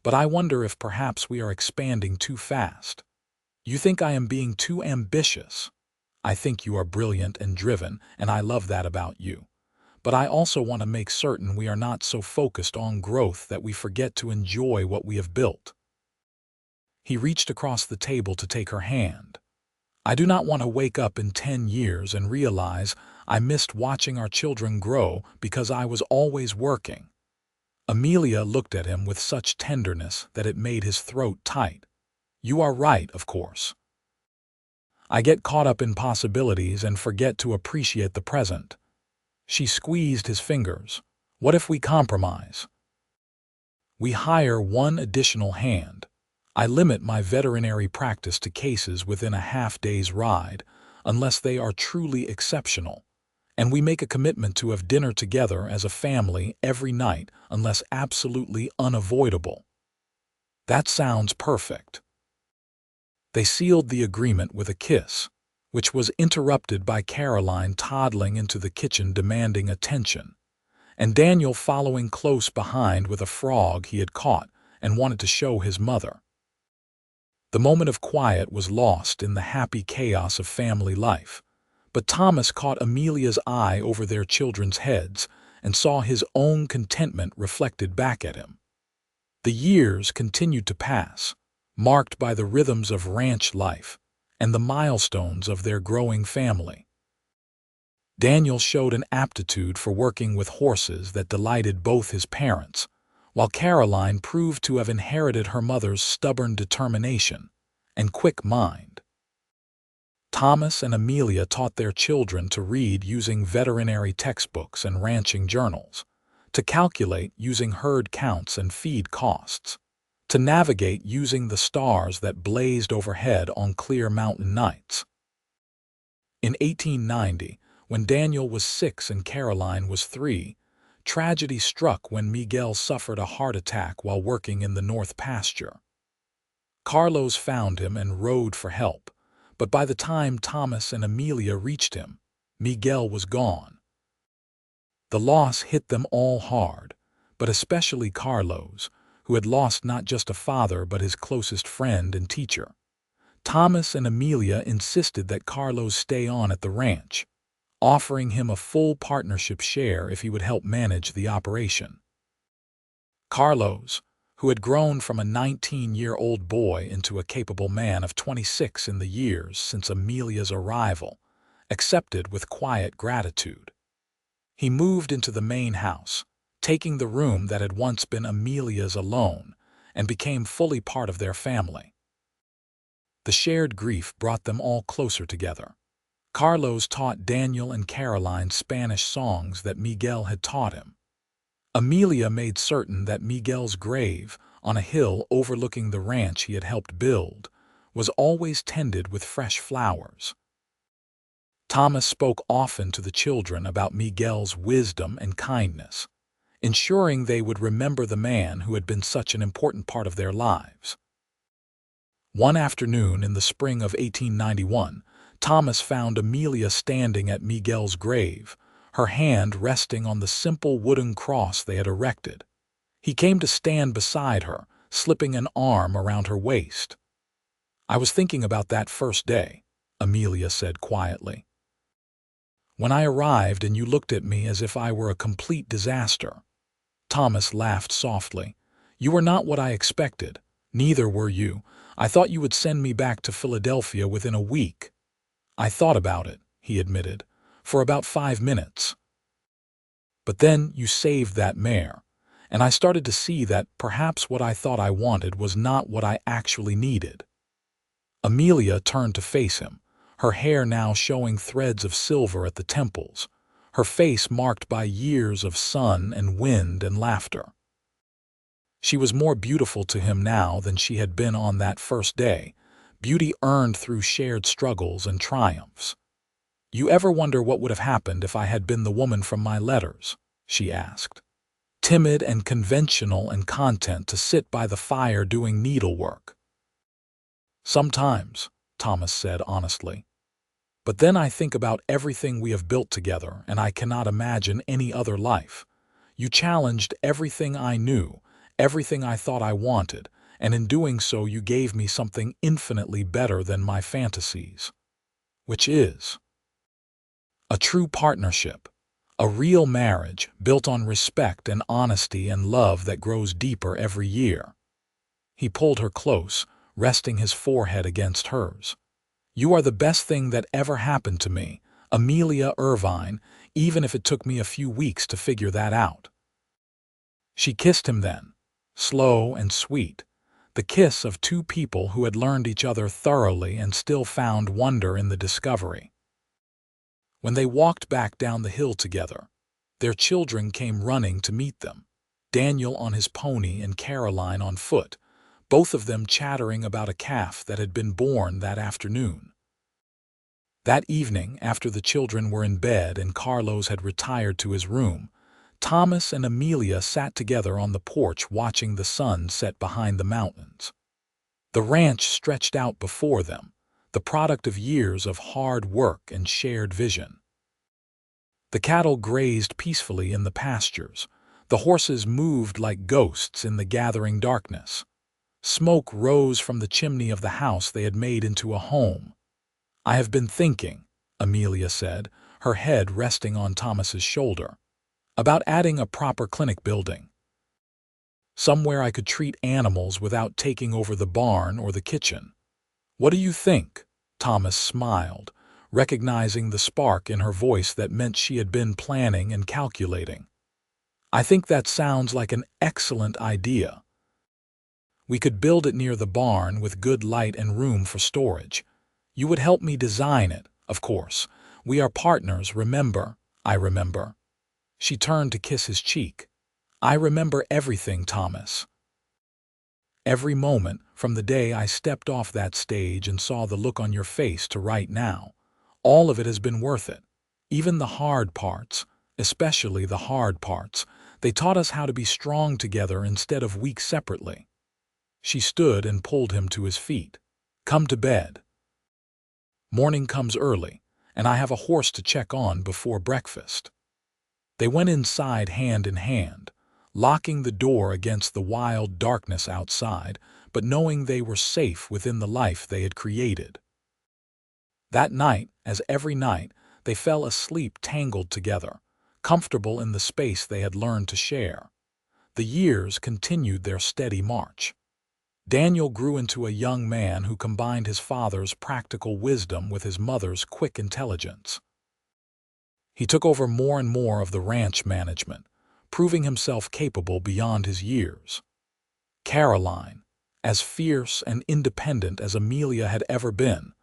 but I wonder if perhaps we are expanding too fast. You think I am being too ambitious. I think you are brilliant and driven, and I love that about you. But I also want to make certain we are not so focused on growth that we forget to enjoy what we have built." He reached across the table to take her hand. "I do not want to wake up in 10 years and realize I missed watching our children grow because I was always working." Amelia looked at him with such tenderness that it made his throat tight. "You are right, of course. I get caught up in possibilities and forget to appreciate the present." She squeezed his fingers. "What if we compromise? We hire 1 additional hand. I limit my veterinary practice to cases within a half-day's ride, unless they are truly exceptional, and we make a commitment to have dinner together as a family every night unless absolutely unavoidable." "That sounds perfect." They sealed the agreement with a kiss, which was interrupted by Caroline toddling into the kitchen demanding attention, and Daniel following close behind with a frog he had caught and wanted to show his mother. The moment of quiet was lost in the happy chaos of family life, but Thomas caught Amelia's eye over their children's heads and saw his own contentment reflected back at him. The years continued to pass, marked by the rhythms of ranch life and the milestones of their growing family. Daniel showed an aptitude for working with horses that delighted both his parents, while Caroline proved to have inherited her mother's stubborn determination and quick mind. Thomas and Amelia taught their children to read using veterinary textbooks and ranching journals, to calculate using herd counts and feed costs, to navigate using the stars that blazed overhead on clear mountain nights. In 1890, when Daniel was 6 and Caroline was 3, tragedy struck when Miguel suffered a heart attack while working in the north pasture. Carlos found him and rode for help, But by the time Thomas and Amelia reached him, Miguel was gone. The loss hit them all hard, but especially Carlos, who had lost not just a father but his closest friend and teacher. Thomas and Amelia insisted that Carlos stay on at the ranch, offering him a full partnership share if he would help manage the operation. Carlos, who had grown from a 19-year-old boy into a capable man of 26 in the years since Amelia's arrival, accepted with quiet gratitude. He moved into the main house, taking the room that had once been Amelia's alone, and became fully part of their family. The shared grief brought them all closer together. Carlos taught Daniel and Caroline Spanish songs that Miguel had taught him. Amelia made certain that Miguel's grave, on a hill overlooking the ranch he had helped build, was always tended with fresh flowers. Thomas spoke often to the children about Miguel's wisdom and kindness, ensuring they would remember the man who had been such an important part of their lives. One afternoon in the spring of 1891, Thomas found Amelia standing at Miguel's grave, her hand resting on the simple wooden cross they had erected. He came to stand beside her, slipping an arm around her waist. "I was thinking about that first day," Amelia said quietly. "When I arrived and you looked at me as if I were a complete disaster." Thomas laughed softly. "You were not what I expected. Neither were you. I thought you would send me back to Philadelphia within a week." "I thought about it," he admitted, "for about 5 minutes. But then you saved that mare, and I started to see that perhaps what I thought I wanted was not what I actually needed." Amelia turned to face him, her hair now showing threads of silver at the temples, her face marked by years of sun and wind and laughter. She was more beautiful to him now than she had been on that first day, beauty earned through shared struggles and triumphs. "You ever wonder what would have happened if I had been the woman from my letters?" she asked. "Timid and conventional and content to sit by the fire doing needlework." "Sometimes," Thomas said honestly. "But then I think about everything we have built together, and I cannot imagine any other life. You challenged everything I knew, everything I thought I wanted, and in doing so you gave me something infinitely better than my fantasies. Which is a true partnership, a real marriage built on respect and honesty and love that grows deeper every year." He pulled her close, resting his forehead against hers. "You are the best thing that ever happened to me, Amelia Irvine, even if it took me a few weeks to figure that out." She kissed him then, slow and sweet, the kiss of two people who had learned each other thoroughly and still found wonder in the discovery. When they walked back down the hill together, their children came running to meet them, Daniel on his pony and Caroline on foot, both of them chattering about a calf that had been born that afternoon. That evening, after the children were in bed and Carlos had retired to his room, Thomas and Amelia sat together on the porch watching the sun set behind the mountains. The ranch stretched out before them, the product of years of hard work and shared vision. The cattle grazed peacefully in the pastures. The horses moved like ghosts in the gathering darkness. Smoke rose from the chimney of the house they had made into a home. "I have been thinking," Amelia said, her head resting on Thomas's shoulder, "about adding a proper clinic building. Somewhere I could treat animals without taking over the barn or the kitchen. What do you think?" Thomas smiled, recognizing the spark in her voice that meant she had been planning and calculating. "I think that sounds like an excellent idea. We could build it near the barn with good light and room for storage. You would help me design it, of course. We are partners, remember?" "I remember." She turned to kiss his cheek. "I remember everything, Thomas. Every moment from the day I stepped off that stage and saw the look on your face to right now. All of it has been worth it. Even the hard parts, especially the hard parts. They taught us how to be strong together instead of weak separately." She stood and pulled him to his feet. "Come to bed." Morning comes early, and I have a horse to check on before breakfast." They went inside hand in hand, locking the door against the wild darkness outside, but knowing they were safe within the life they had created. That night, as every night, they fell asleep tangled together, comfortable in the space they had learned to share. The years continued their steady march. Daniel grew into a young man who combined his father's practical wisdom with his mother's quick intelligence. He took over more and more of the ranch management, proving himself capable beyond his years. Caroline, as fierce and independent as Amelia had ever been,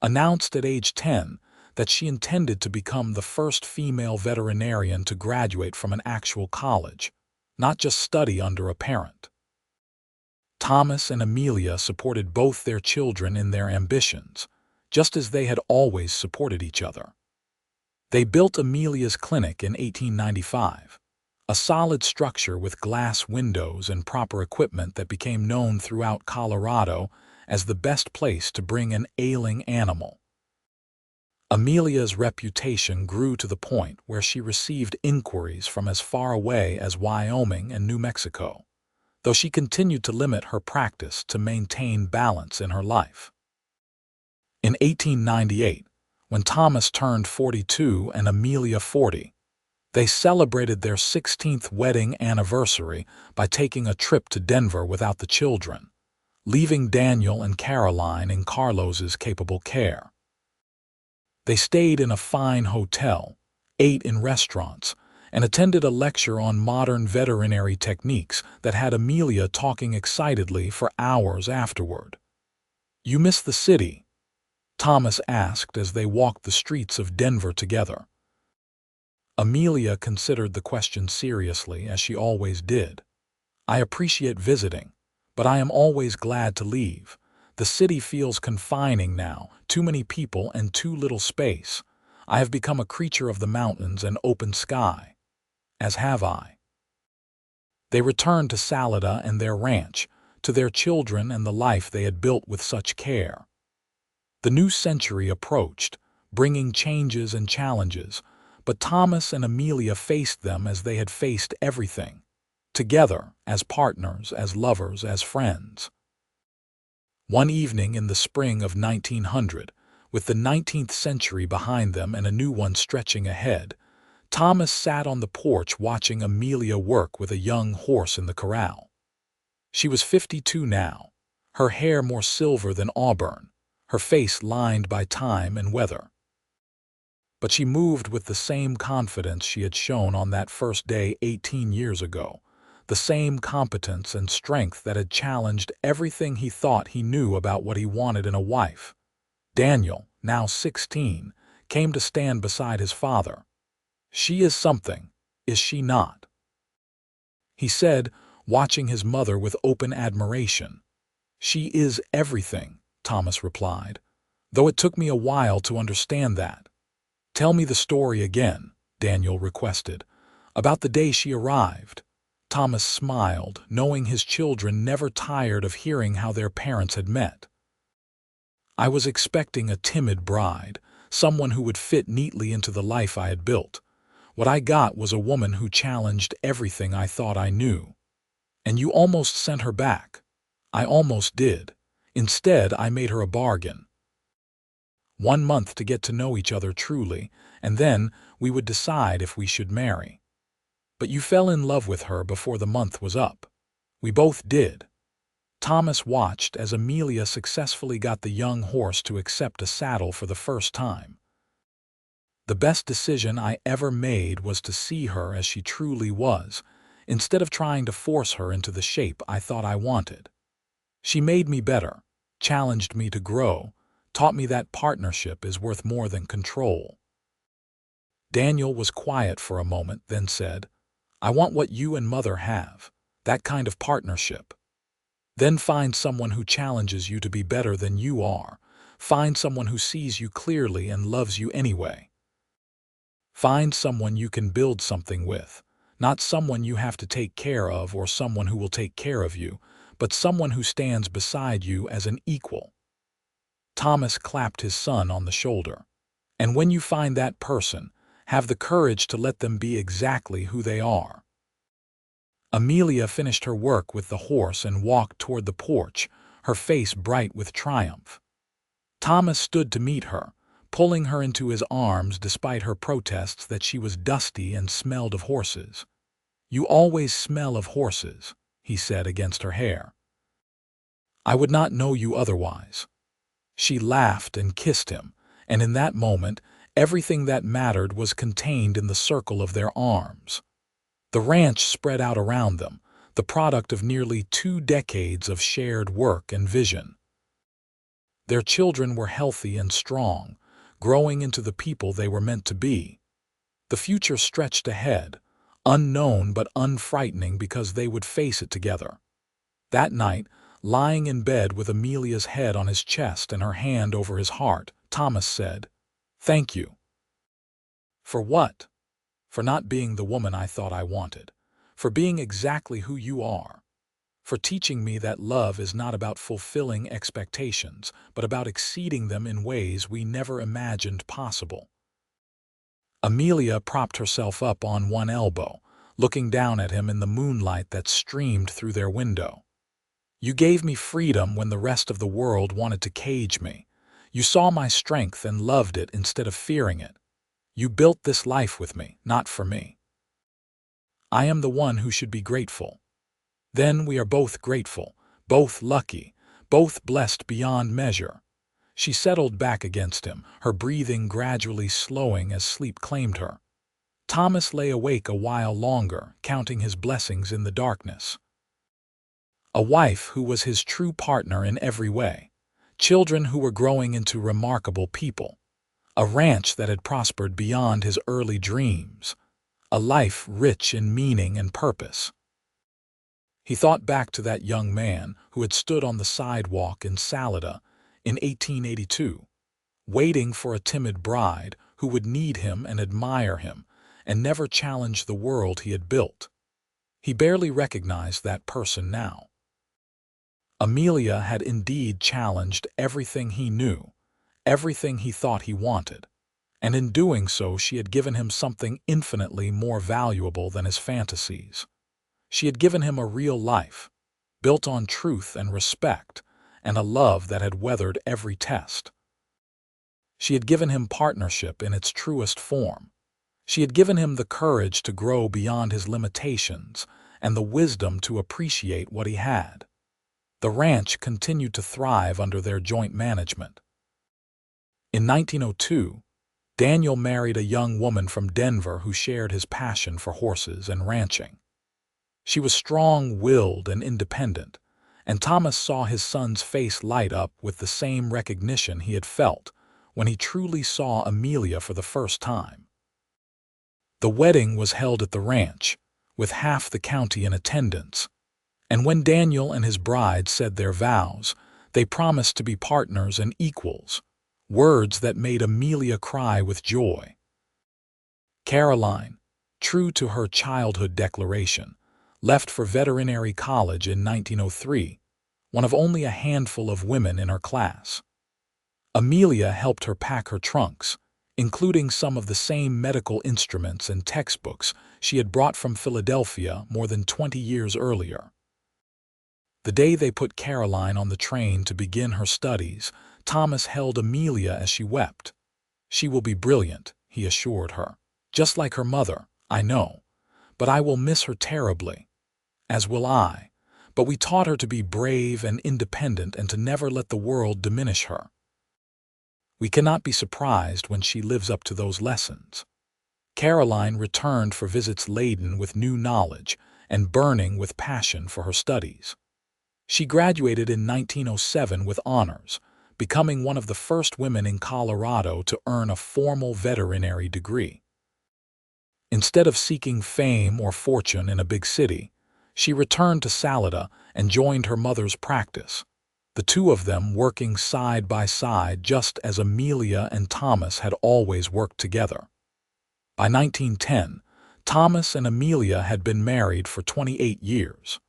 announced at age 10 that she intended to become the first female veterinarian to graduate from an actual college, not just study under a parent. Thomas and Amelia supported both their children in their ambitions, just as they had always supported each other. They built Amelia's clinic in 1895, a solid structure with glass windows and proper equipment that became known throughout Colorado as the best place to bring an ailing animal. Amelia's reputation grew to the point where she received inquiries from as far away as Wyoming and New Mexico, though she continued to limit her practice to maintain balance in her life. In 1898, when Thomas turned 42 and Amelia 40, they celebrated their 16th wedding anniversary by taking a trip to Denver without the children, leaving Daniel and Caroline in Carlos's capable care. They stayed in a fine hotel, ate in restaurants, and attended a lecture on modern veterinary techniques that had Amelia talking excitedly for hours afterward. "You miss the city?" Thomas asked as they walked the streets of Denver together. Amelia considered the question seriously, as she always did. "I appreciate visiting, but I am always glad to leave. The city feels confining now, too many people and too little space. I have become a creature of the mountains and open sky." "As have I." They returned to Salida and their ranch, to their children and the life they had built with such care. The new century approached, bringing changes and challenges, but Thomas and Amelia faced them as they had faced everything, together, as partners, as lovers, as friends. One evening in the spring of 1900, with the 19th century behind them and a new one stretching ahead, Thomas sat on the porch watching Amelia work with a young horse in the corral. She was 52 now, her hair more silver than auburn, her face lined by time and weather. But she moved with the same confidence she had shown on that first day 18 years ago, the same competence and strength that had challenged everything he thought he knew about what he wanted in a wife. Daniel, now 16, came to stand beside his father. "She is something, is she not?" he said, watching his mother with open admiration. "She is everything," Thomas replied, "though it took me a while to understand that." "Tell me the story again," Daniel requested, "about the day she arrived." Thomas smiled, knowing his children never tired of hearing how their parents had met. "I was expecting a timid bride, someone who would fit neatly into the life I had built. What I got was a woman who challenged everything I thought I knew. And you almost sent her back." "I almost did. Instead, I made her a bargain. 1 month to get to know each other truly, and then we would decide if we should marry. But you fell in love with her before the month was up. We both did." Thomas watched as Amelia successfully got the young horse to accept a saddle for the first time. "The best decision I ever made was to see her as she truly was, instead of trying to force her into the shape I thought I wanted. She made me better, challenged me to grow, taught me that partnership is worth more than control." Daniel was quiet for a moment, then said, "I want what you and Mother have, that kind of partnership. Then find someone who challenges you to be better than you are. Find someone who sees you clearly and loves you anyway. Find someone you can build something with, not someone you have to take care of or someone who will take care of you, but someone who stands beside you as an equal." Thomas clapped his son on the shoulder. "And when you find that person, have the courage to let them be exactly who they are." Amelia finished her work with the horse and walked toward the porch, her face bright with triumph. Thomas stood to meet her, pulling her into his arms despite her protests that she was dusty and smelled of horses. "You always smell of horses," he said against her hair. "I would not know you otherwise." She laughed and kissed him, and in that moment, everything that mattered was contained in the circle of their arms. The ranch spread out around them, the product of nearly 2 decades of shared work and vision. Their children were healthy and strong, growing into the people they were meant to be. The future stretched ahead, unknown but unfrightening because they would face it together. That night, lying in bed with Amelia's head on his chest and her hand over his heart, Thomas said, "Thank you." "For what?" "For not being the woman I thought I wanted. For being exactly who you are. For teaching me that love is not about fulfilling expectations, but about exceeding them in ways we never imagined possible." Amelia propped herself up on one elbow, looking down at him in the moonlight that streamed through their window. "You gave me freedom when the rest of the world wanted to cage me. You saw my strength and loved it instead of fearing it. You built this life with me, not for me. I am the one who should be grateful. Then we are both grateful, both lucky, both blessed beyond measure." She settled back against him, her breathing gradually slowing as sleep claimed her. Thomas lay awake a while longer, counting his blessings in the darkness. A wife who was his true partner in every way. Children who were growing into remarkable people. A ranch that had prospered beyond his early dreams. A life rich in meaning and purpose. He thought back to that young man who had stood on the sidewalk in Salida in 1882, waiting for a timid bride who would need him and admire him and never challenge the world he had built. He barely recognized that person now. Amelia had indeed challenged everything he knew, everything he thought he wanted, and in doing so she had given him something infinitely more valuable than his fantasies. She had given him a real life, built on truth and respect, and a love that had weathered every test. She had given him partnership in its truest form. She had given him the courage to grow beyond his limitations and the wisdom to appreciate what he had. The ranch continued to thrive under their joint management. In 1902, Daniel married a young woman from Denver who shared his passion for horses and ranching. She was strong-willed and independent, and Thomas saw his son's face light up with the same recognition he had felt when he truly saw Amelia for the first time. The wedding was held at the ranch, with half the county in attendance, and when Daniel and his bride said their vows, they promised to be partners and equals, words that made Amelia cry with joy. Caroline, true to her childhood declaration, left for veterinary college in 1903, one of only a handful of women in her class. Amelia helped her pack her trunks, including some of the same medical instruments and textbooks she had brought from Philadelphia more than 20 years earlier. The day they put Caroline on the train to begin her studies, Thomas held Amelia as she wept. "She will be brilliant," he assured her. "Just like her mother, I know. But I will miss her terribly. As will I. But we taught her to be brave and independent and to never let the world diminish her. We cannot be surprised when she lives up to those lessons." Caroline returned for visits laden with new knowledge and burning with passion for her studies. She graduated in 1907 with honors, becoming one of the first women in Colorado to earn a formal veterinary degree. Instead of seeking fame or fortune in a big city, she returned to Salida and joined her mother's practice, the two of them working side by side just as Amelia and Thomas had always worked together. By 1910, Thomas and Amelia had been married for 28 years.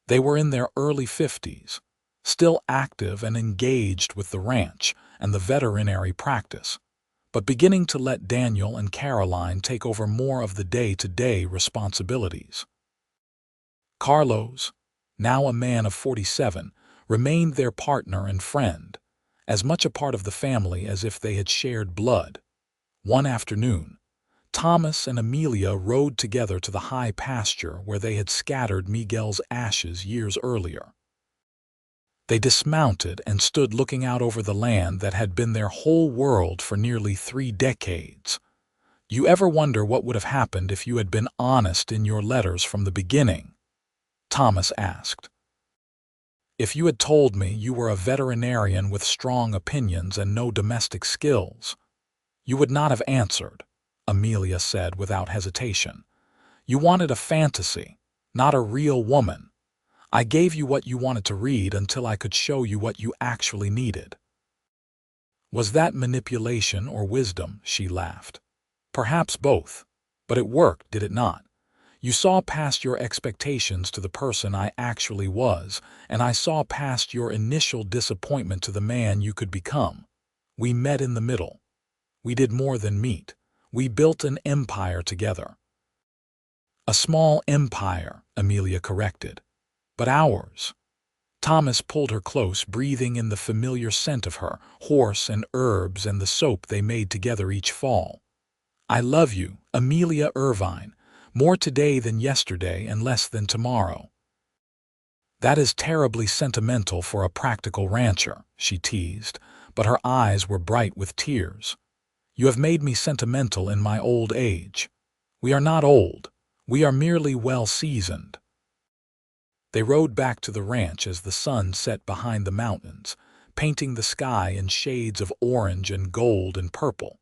They were in their early 50s, still active and engaged with the ranch and the veterinary practice, but beginning to let Daniel and Caroline take over more of the day-to-day responsibilities. Carlos, now a man of 47, remained their partner and friend, as much a part of the family as if they had shared blood. One afternoon, Thomas and Amelia rode together to the high pasture where they had scattered Miguel's ashes years earlier. They dismounted and stood looking out over the land that had been their whole world for nearly 3 decades. "You ever wonder what would have happened if you had been honest in your letters from the beginning?" Thomas asked. "If you had told me you were a veterinarian with strong opinions and no domestic skills, you would not have answered," Amelia said without hesitation. "You wanted a fantasy, not a real woman. I gave you what you wanted to read until I could show you what you actually needed." "Was that manipulation or wisdom?" she laughed. "Perhaps both. But it worked, did it not? You saw past your expectations to the person I actually was, and I saw past your initial disappointment to the man you could become. We met in the middle. We did more than meet. We built an empire together." "A small empire," Amelia corrected. "But ours." Thomas pulled her close, breathing in the familiar scent of her horse and herbs and the soap they made together each fall. "I love you, Amelia Irvine, more today than yesterday and less than tomorrow." "That is terribly sentimental for a practical rancher," she teased, but her eyes were bright with tears. "You have made me sentimental in my old age. We are not old. We are merely well-seasoned." They rode back to the ranch as the sun set behind the mountains, painting the sky in shades of orange and gold and purple.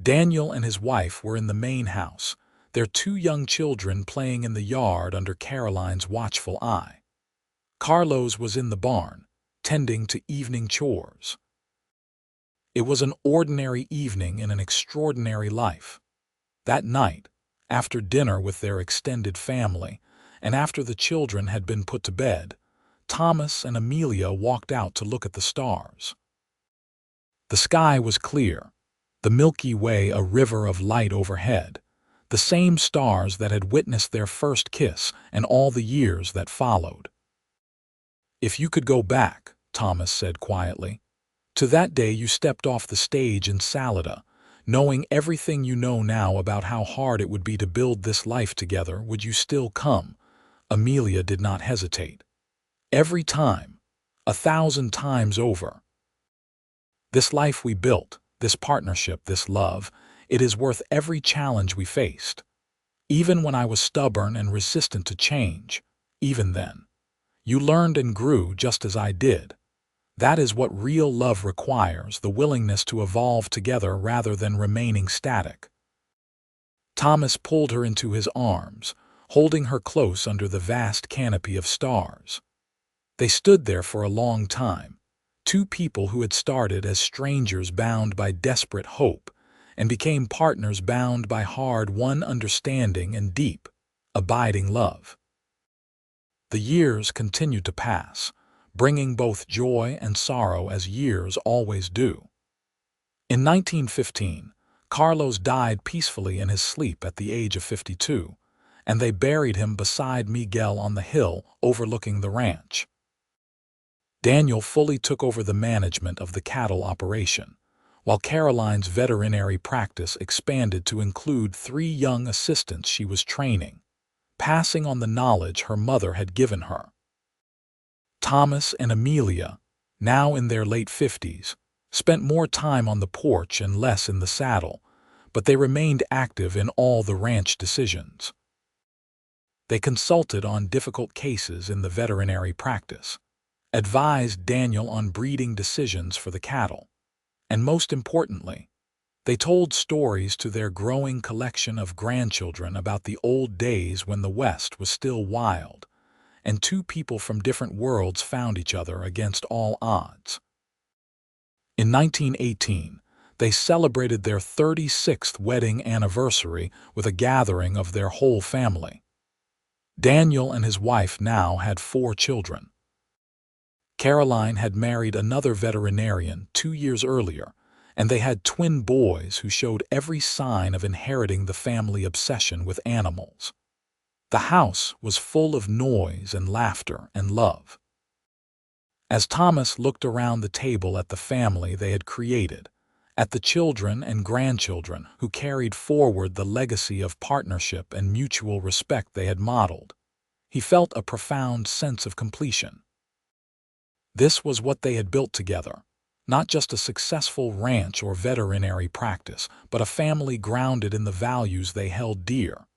Daniel and his wife were in the main house, their 2 young children playing in the yard under Caroline's watchful eye. Carlos was in the barn, tending to evening chores. It was an ordinary evening in an extraordinary life. That night, after dinner with their extended family, and after the children had been put to bed, Thomas and Amelia walked out to look at the stars. The sky was clear, the Milky Way a river of light overhead, the same stars that had witnessed their first kiss and all the years that followed. "If you could go back," Thomas said quietly, "to that day you stepped off the stage in Salida, knowing everything you know now about how hard it would be to build this life together, would you still come?" Amelia did not hesitate. "Every time, 1,000 times over. This life we built, this partnership, this love, it is worth every challenge we faced. Even when I was stubborn and resistant to change, even then, you learned and grew just as I did. That is what real love requires, the willingness to evolve together rather than remaining static." Thomas pulled her into his arms, holding her close under the vast canopy of stars. They stood there for a long time, 2 people who had started as strangers bound by desperate hope, and became partners bound by hard-won understanding and deep, abiding love. The years continued to pass, bringing both joy and sorrow as years always do. In 1915, Carlos died peacefully in his sleep at the age of 52, and they buried him beside Miguel on the hill overlooking the ranch. Daniel fully took over the management of the cattle operation, while Caroline's veterinary practice expanded to include 3 young assistants she was training, passing on the knowledge her mother had given her. Thomas and Amelia, now in their late 50s, spent more time on the porch and less in the saddle, but they remained active in all the ranch decisions. They consulted on difficult cases in the veterinary practice, advised Daniel on breeding decisions for the cattle, and most importantly, they told stories to their growing collection of grandchildren about the old days when the West was still wild, and 2 people from different worlds found each other against all odds. In 1918, they celebrated their 36th wedding anniversary with a gathering of their whole family. Daniel and his wife now had 4 children. Caroline had married another veterinarian 2 years earlier, and they had twin boys who showed every sign of inheriting the family obsession with animals. The house was full of noise and laughter and love. As Thomas looked around the table at the family they had created, at the children and grandchildren who carried forward the legacy of partnership and mutual respect they had modeled, he felt a profound sense of completion. This was what they had built together, not just a successful ranch or veterinary practice, but a family grounded in the values they held dear.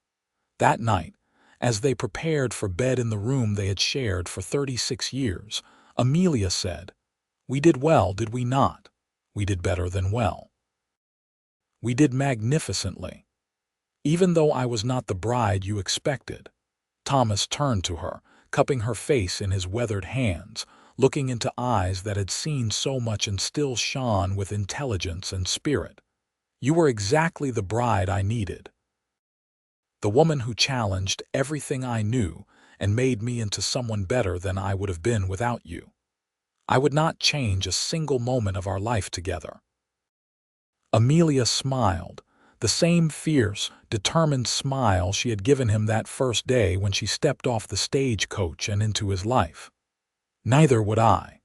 That night, as they prepared for bed in the room they had shared for 36 years, Amelia said, "We did well, did we not? We did better than well. We did magnificently. Even though I was not the bride you expected." Thomas turned to her, cupping her face in his weathered hands, looking into eyes that had seen so much and still shone with intelligence and spirit. "You were exactly the bride I needed. The woman who challenged everything I knew and made me into someone better than I would have been without you. I would not change a single moment of our life together." Amelia smiled, the same fierce, determined smile she had given him that first day when she stepped off the stagecoach and into his life. "Neither would I."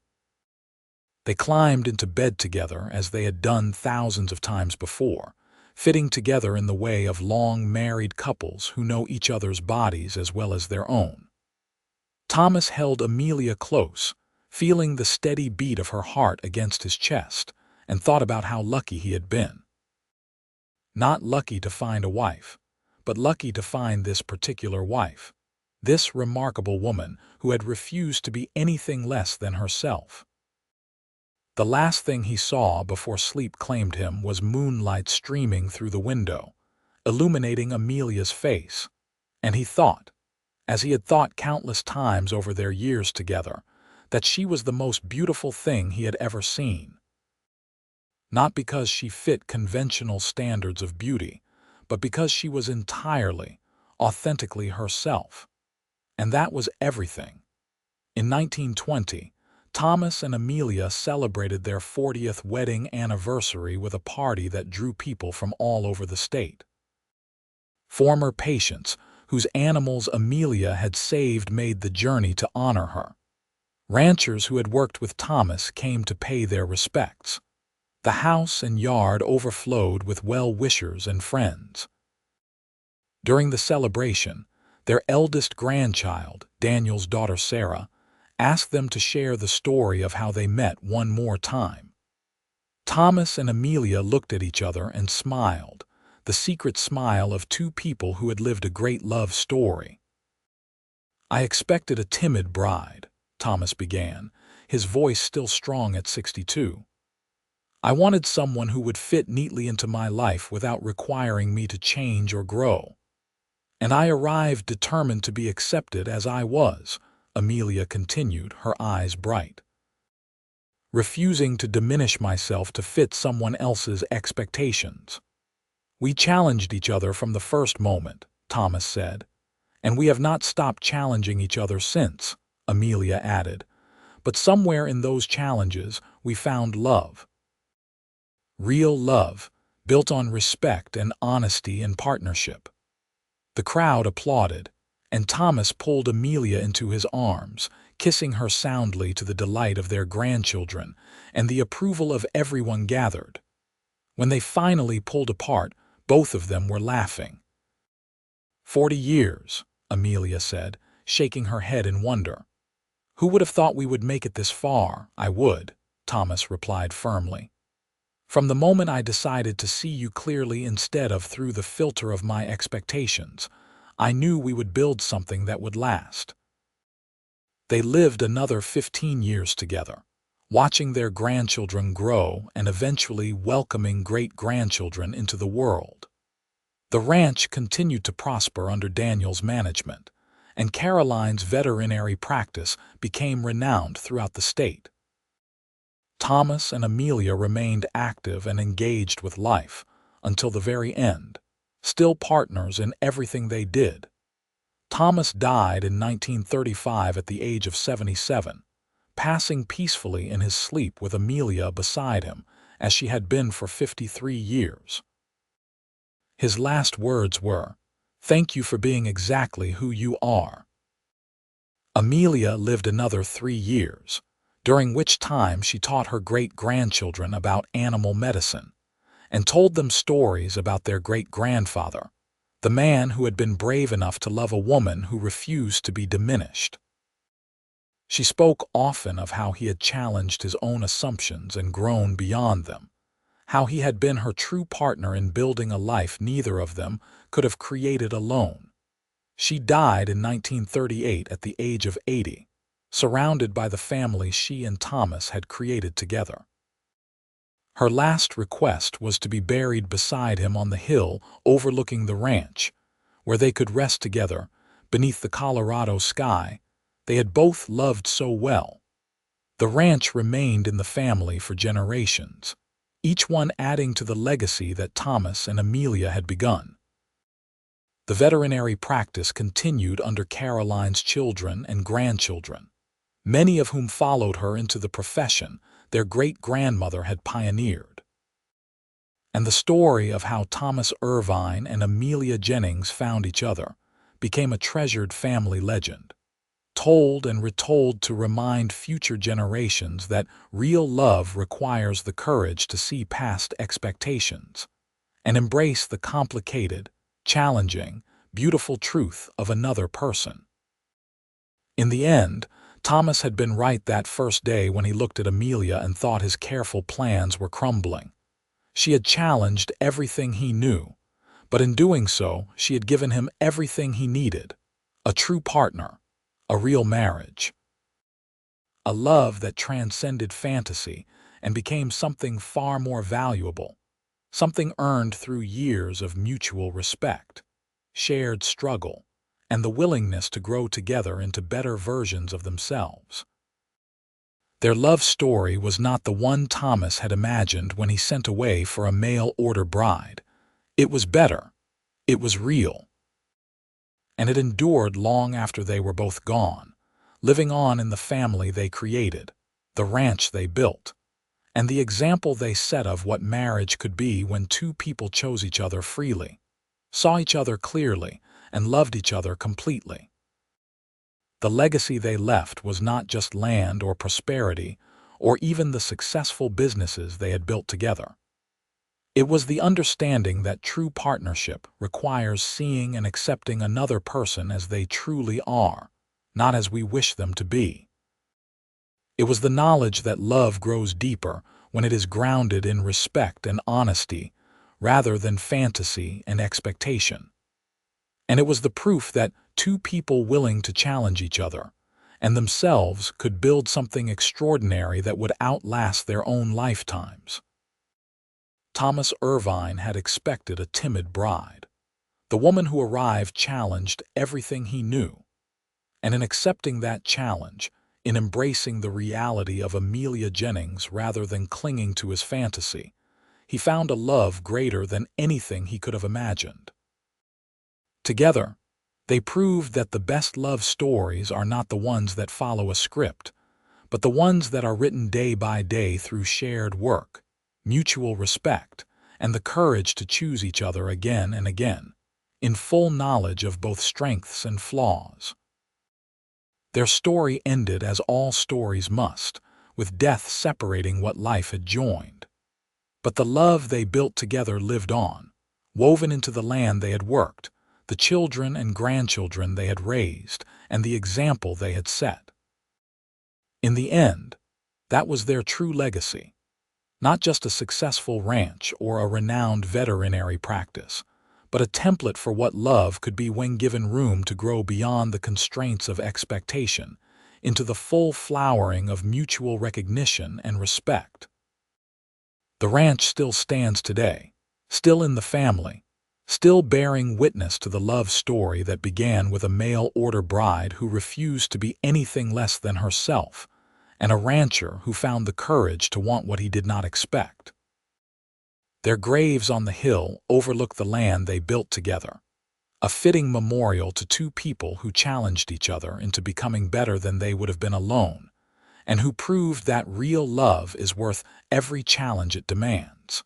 They climbed into bed together as they had done thousands of times before, fitting together in the way of long married couples who know each other's bodies as well as their own. Thomas held Amelia close, feeling the steady beat of her heart against his chest, and thought about how lucky he had been. Not lucky to find a wife, but lucky to find this particular wife, this remarkable woman who had refused to be anything less than herself. The last thing he saw before sleep claimed him was moonlight streaming through the window, illuminating Amelia's face, and he thought, as he had thought countless times over their years together, that she was the most beautiful thing he had ever seen. Not because she fit conventional standards of beauty, but because she was entirely, authentically herself. And that was everything. In 1920, Thomas and Amelia celebrated their 40th wedding anniversary with a party that drew people from all over the state. Former patients, whose animals Amelia had saved, made the journey to honor her. Ranchers who had worked with Thomas came to pay their respects. The house and yard overflowed with well-wishers and friends. During the celebration, their eldest grandchild, Daniel's daughter Sarah, asked them to share the story of how they met one more time. Thomas and Amelia looked at each other and smiled, the secret smile of two people who had lived a great love story. "I expected a timid bride," Thomas began, his voice still strong at 62. "I wanted someone who would fit neatly into my life without requiring me to change or grow. And I arrived determined to be accepted as I was," Amelia continued, her eyes bright. "Refusing to diminish myself to fit someone else's expectations." "We challenged each other from the first moment," Thomas said. "And we have not stopped challenging each other since," Amelia added. "But somewhere in those challenges we found love. Real love, built on respect and honesty and partnership." The crowd applauded, and Thomas pulled Amelia into his arms, kissing her soundly to the delight of their grandchildren and the approval of everyone gathered. When they finally pulled apart, both of them were laughing. 40 years, Amelia said, shaking her head in wonder. "Who would have thought we would make it this far?" "I would," Thomas replied firmly. "From the moment I decided to see you clearly instead of through the filter of my expectations, I knew we would build something that would last." They lived another 15 years together, watching their grandchildren grow and eventually welcoming great-grandchildren into the world. The ranch continued to prosper under Daniel's management, and Caroline's veterinary practice became renowned throughout the state. Thomas and Amelia remained active and engaged with life until the very end, still partners in everything they did. Thomas died in 1935 at the age of 77, passing peacefully in his sleep with Amelia beside him, as she had been for 53 years. His last words were, "Thank you for being exactly who you are." Amelia lived another 3 years, during which time she taught her great-grandchildren about animal medicine and told them stories about their great-grandfather, the man who had been brave enough to love a woman who refused to be diminished. She spoke often of how he had challenged his own assumptions and grown beyond them, how he had been her true partner in building a life neither of them could have created alone. She died in 1938 at the age of 80, surrounded by the family she and Thomas had created together. Her last request was to be buried beside him on the hill overlooking the ranch, where they could rest together beneath the Colorado sky they had both loved so well. The ranch remained in the family for generations, each one adding to the legacy that Thomas and Amelia had begun. The veterinary practice continued under Caroline's children and grandchildren, many of whom followed her into the profession their great-grandmother had pioneered. And the story of how Thomas Irvine and Amelia Jennings found each other became a treasured family legend, told and retold to remind future generations that real love requires the courage to see past expectations and embrace the complicated, challenging, beautiful truth of another person. In the end, Thomas had been right that first day when he looked at Amelia and thought his careful plans were crumbling. She had challenged everything he knew, but in doing so, she had given him everything he needed: a true partner, a real marriage, a love that transcended fantasy and became something far more valuable, something earned through years of mutual respect, shared struggle, and the willingness to grow together into better versions of themselves. Their love story was not the one Thomas had imagined when he sent away for a mail-order bride. It was better. It was real. And it endured long after they were both gone, living on in the family they created, the ranch they built, and the example they set of what marriage could be when two people chose each other freely, saw each other clearly, and loved each other completely. The legacy they left was not just land or prosperity, or even the successful businesses they had built together. It was the understanding that true partnership requires seeing and accepting another person as they truly are, not as we wish them to be. It was the knowledge that love grows deeper when it is grounded in respect and honesty, rather than fantasy and expectation. And it was the proof that two people willing to challenge each other and themselves could build something extraordinary that would outlast their own lifetimes. Thomas Irvine had expected a timid bride. The woman who arrived challenged everything he knew. And in accepting that challenge, in embracing the reality of Amelia Jennings rather than clinging to his fantasy, he found a love greater than anything he could have imagined. Together, they proved that the best love stories are not the ones that follow a script, but the ones that are written day by day through shared work, mutual respect, and the courage to choose each other again and again, in full knowledge of both strengths and flaws. Their story ended as all stories must, with death separating what life had joined. But the love they built together lived on, woven into the land they had worked, the children and grandchildren they had raised, and the example they had set. In the end, that was their true legacy. Not just a successful ranch or a renowned veterinary practice, but a template for what love could be when given room to grow beyond the constraints of expectation, into the full flowering of mutual recognition and respect. The ranch still stands today, still in the family, still bearing witness to the love story that began with a mail-order bride who refused to be anything less than herself, and a rancher who found the courage to want what he did not expect. Their graves on the hill overlook the land they built together, a fitting memorial to two people who challenged each other into becoming better than they would have been alone, and who proved that real love is worth every challenge it demands.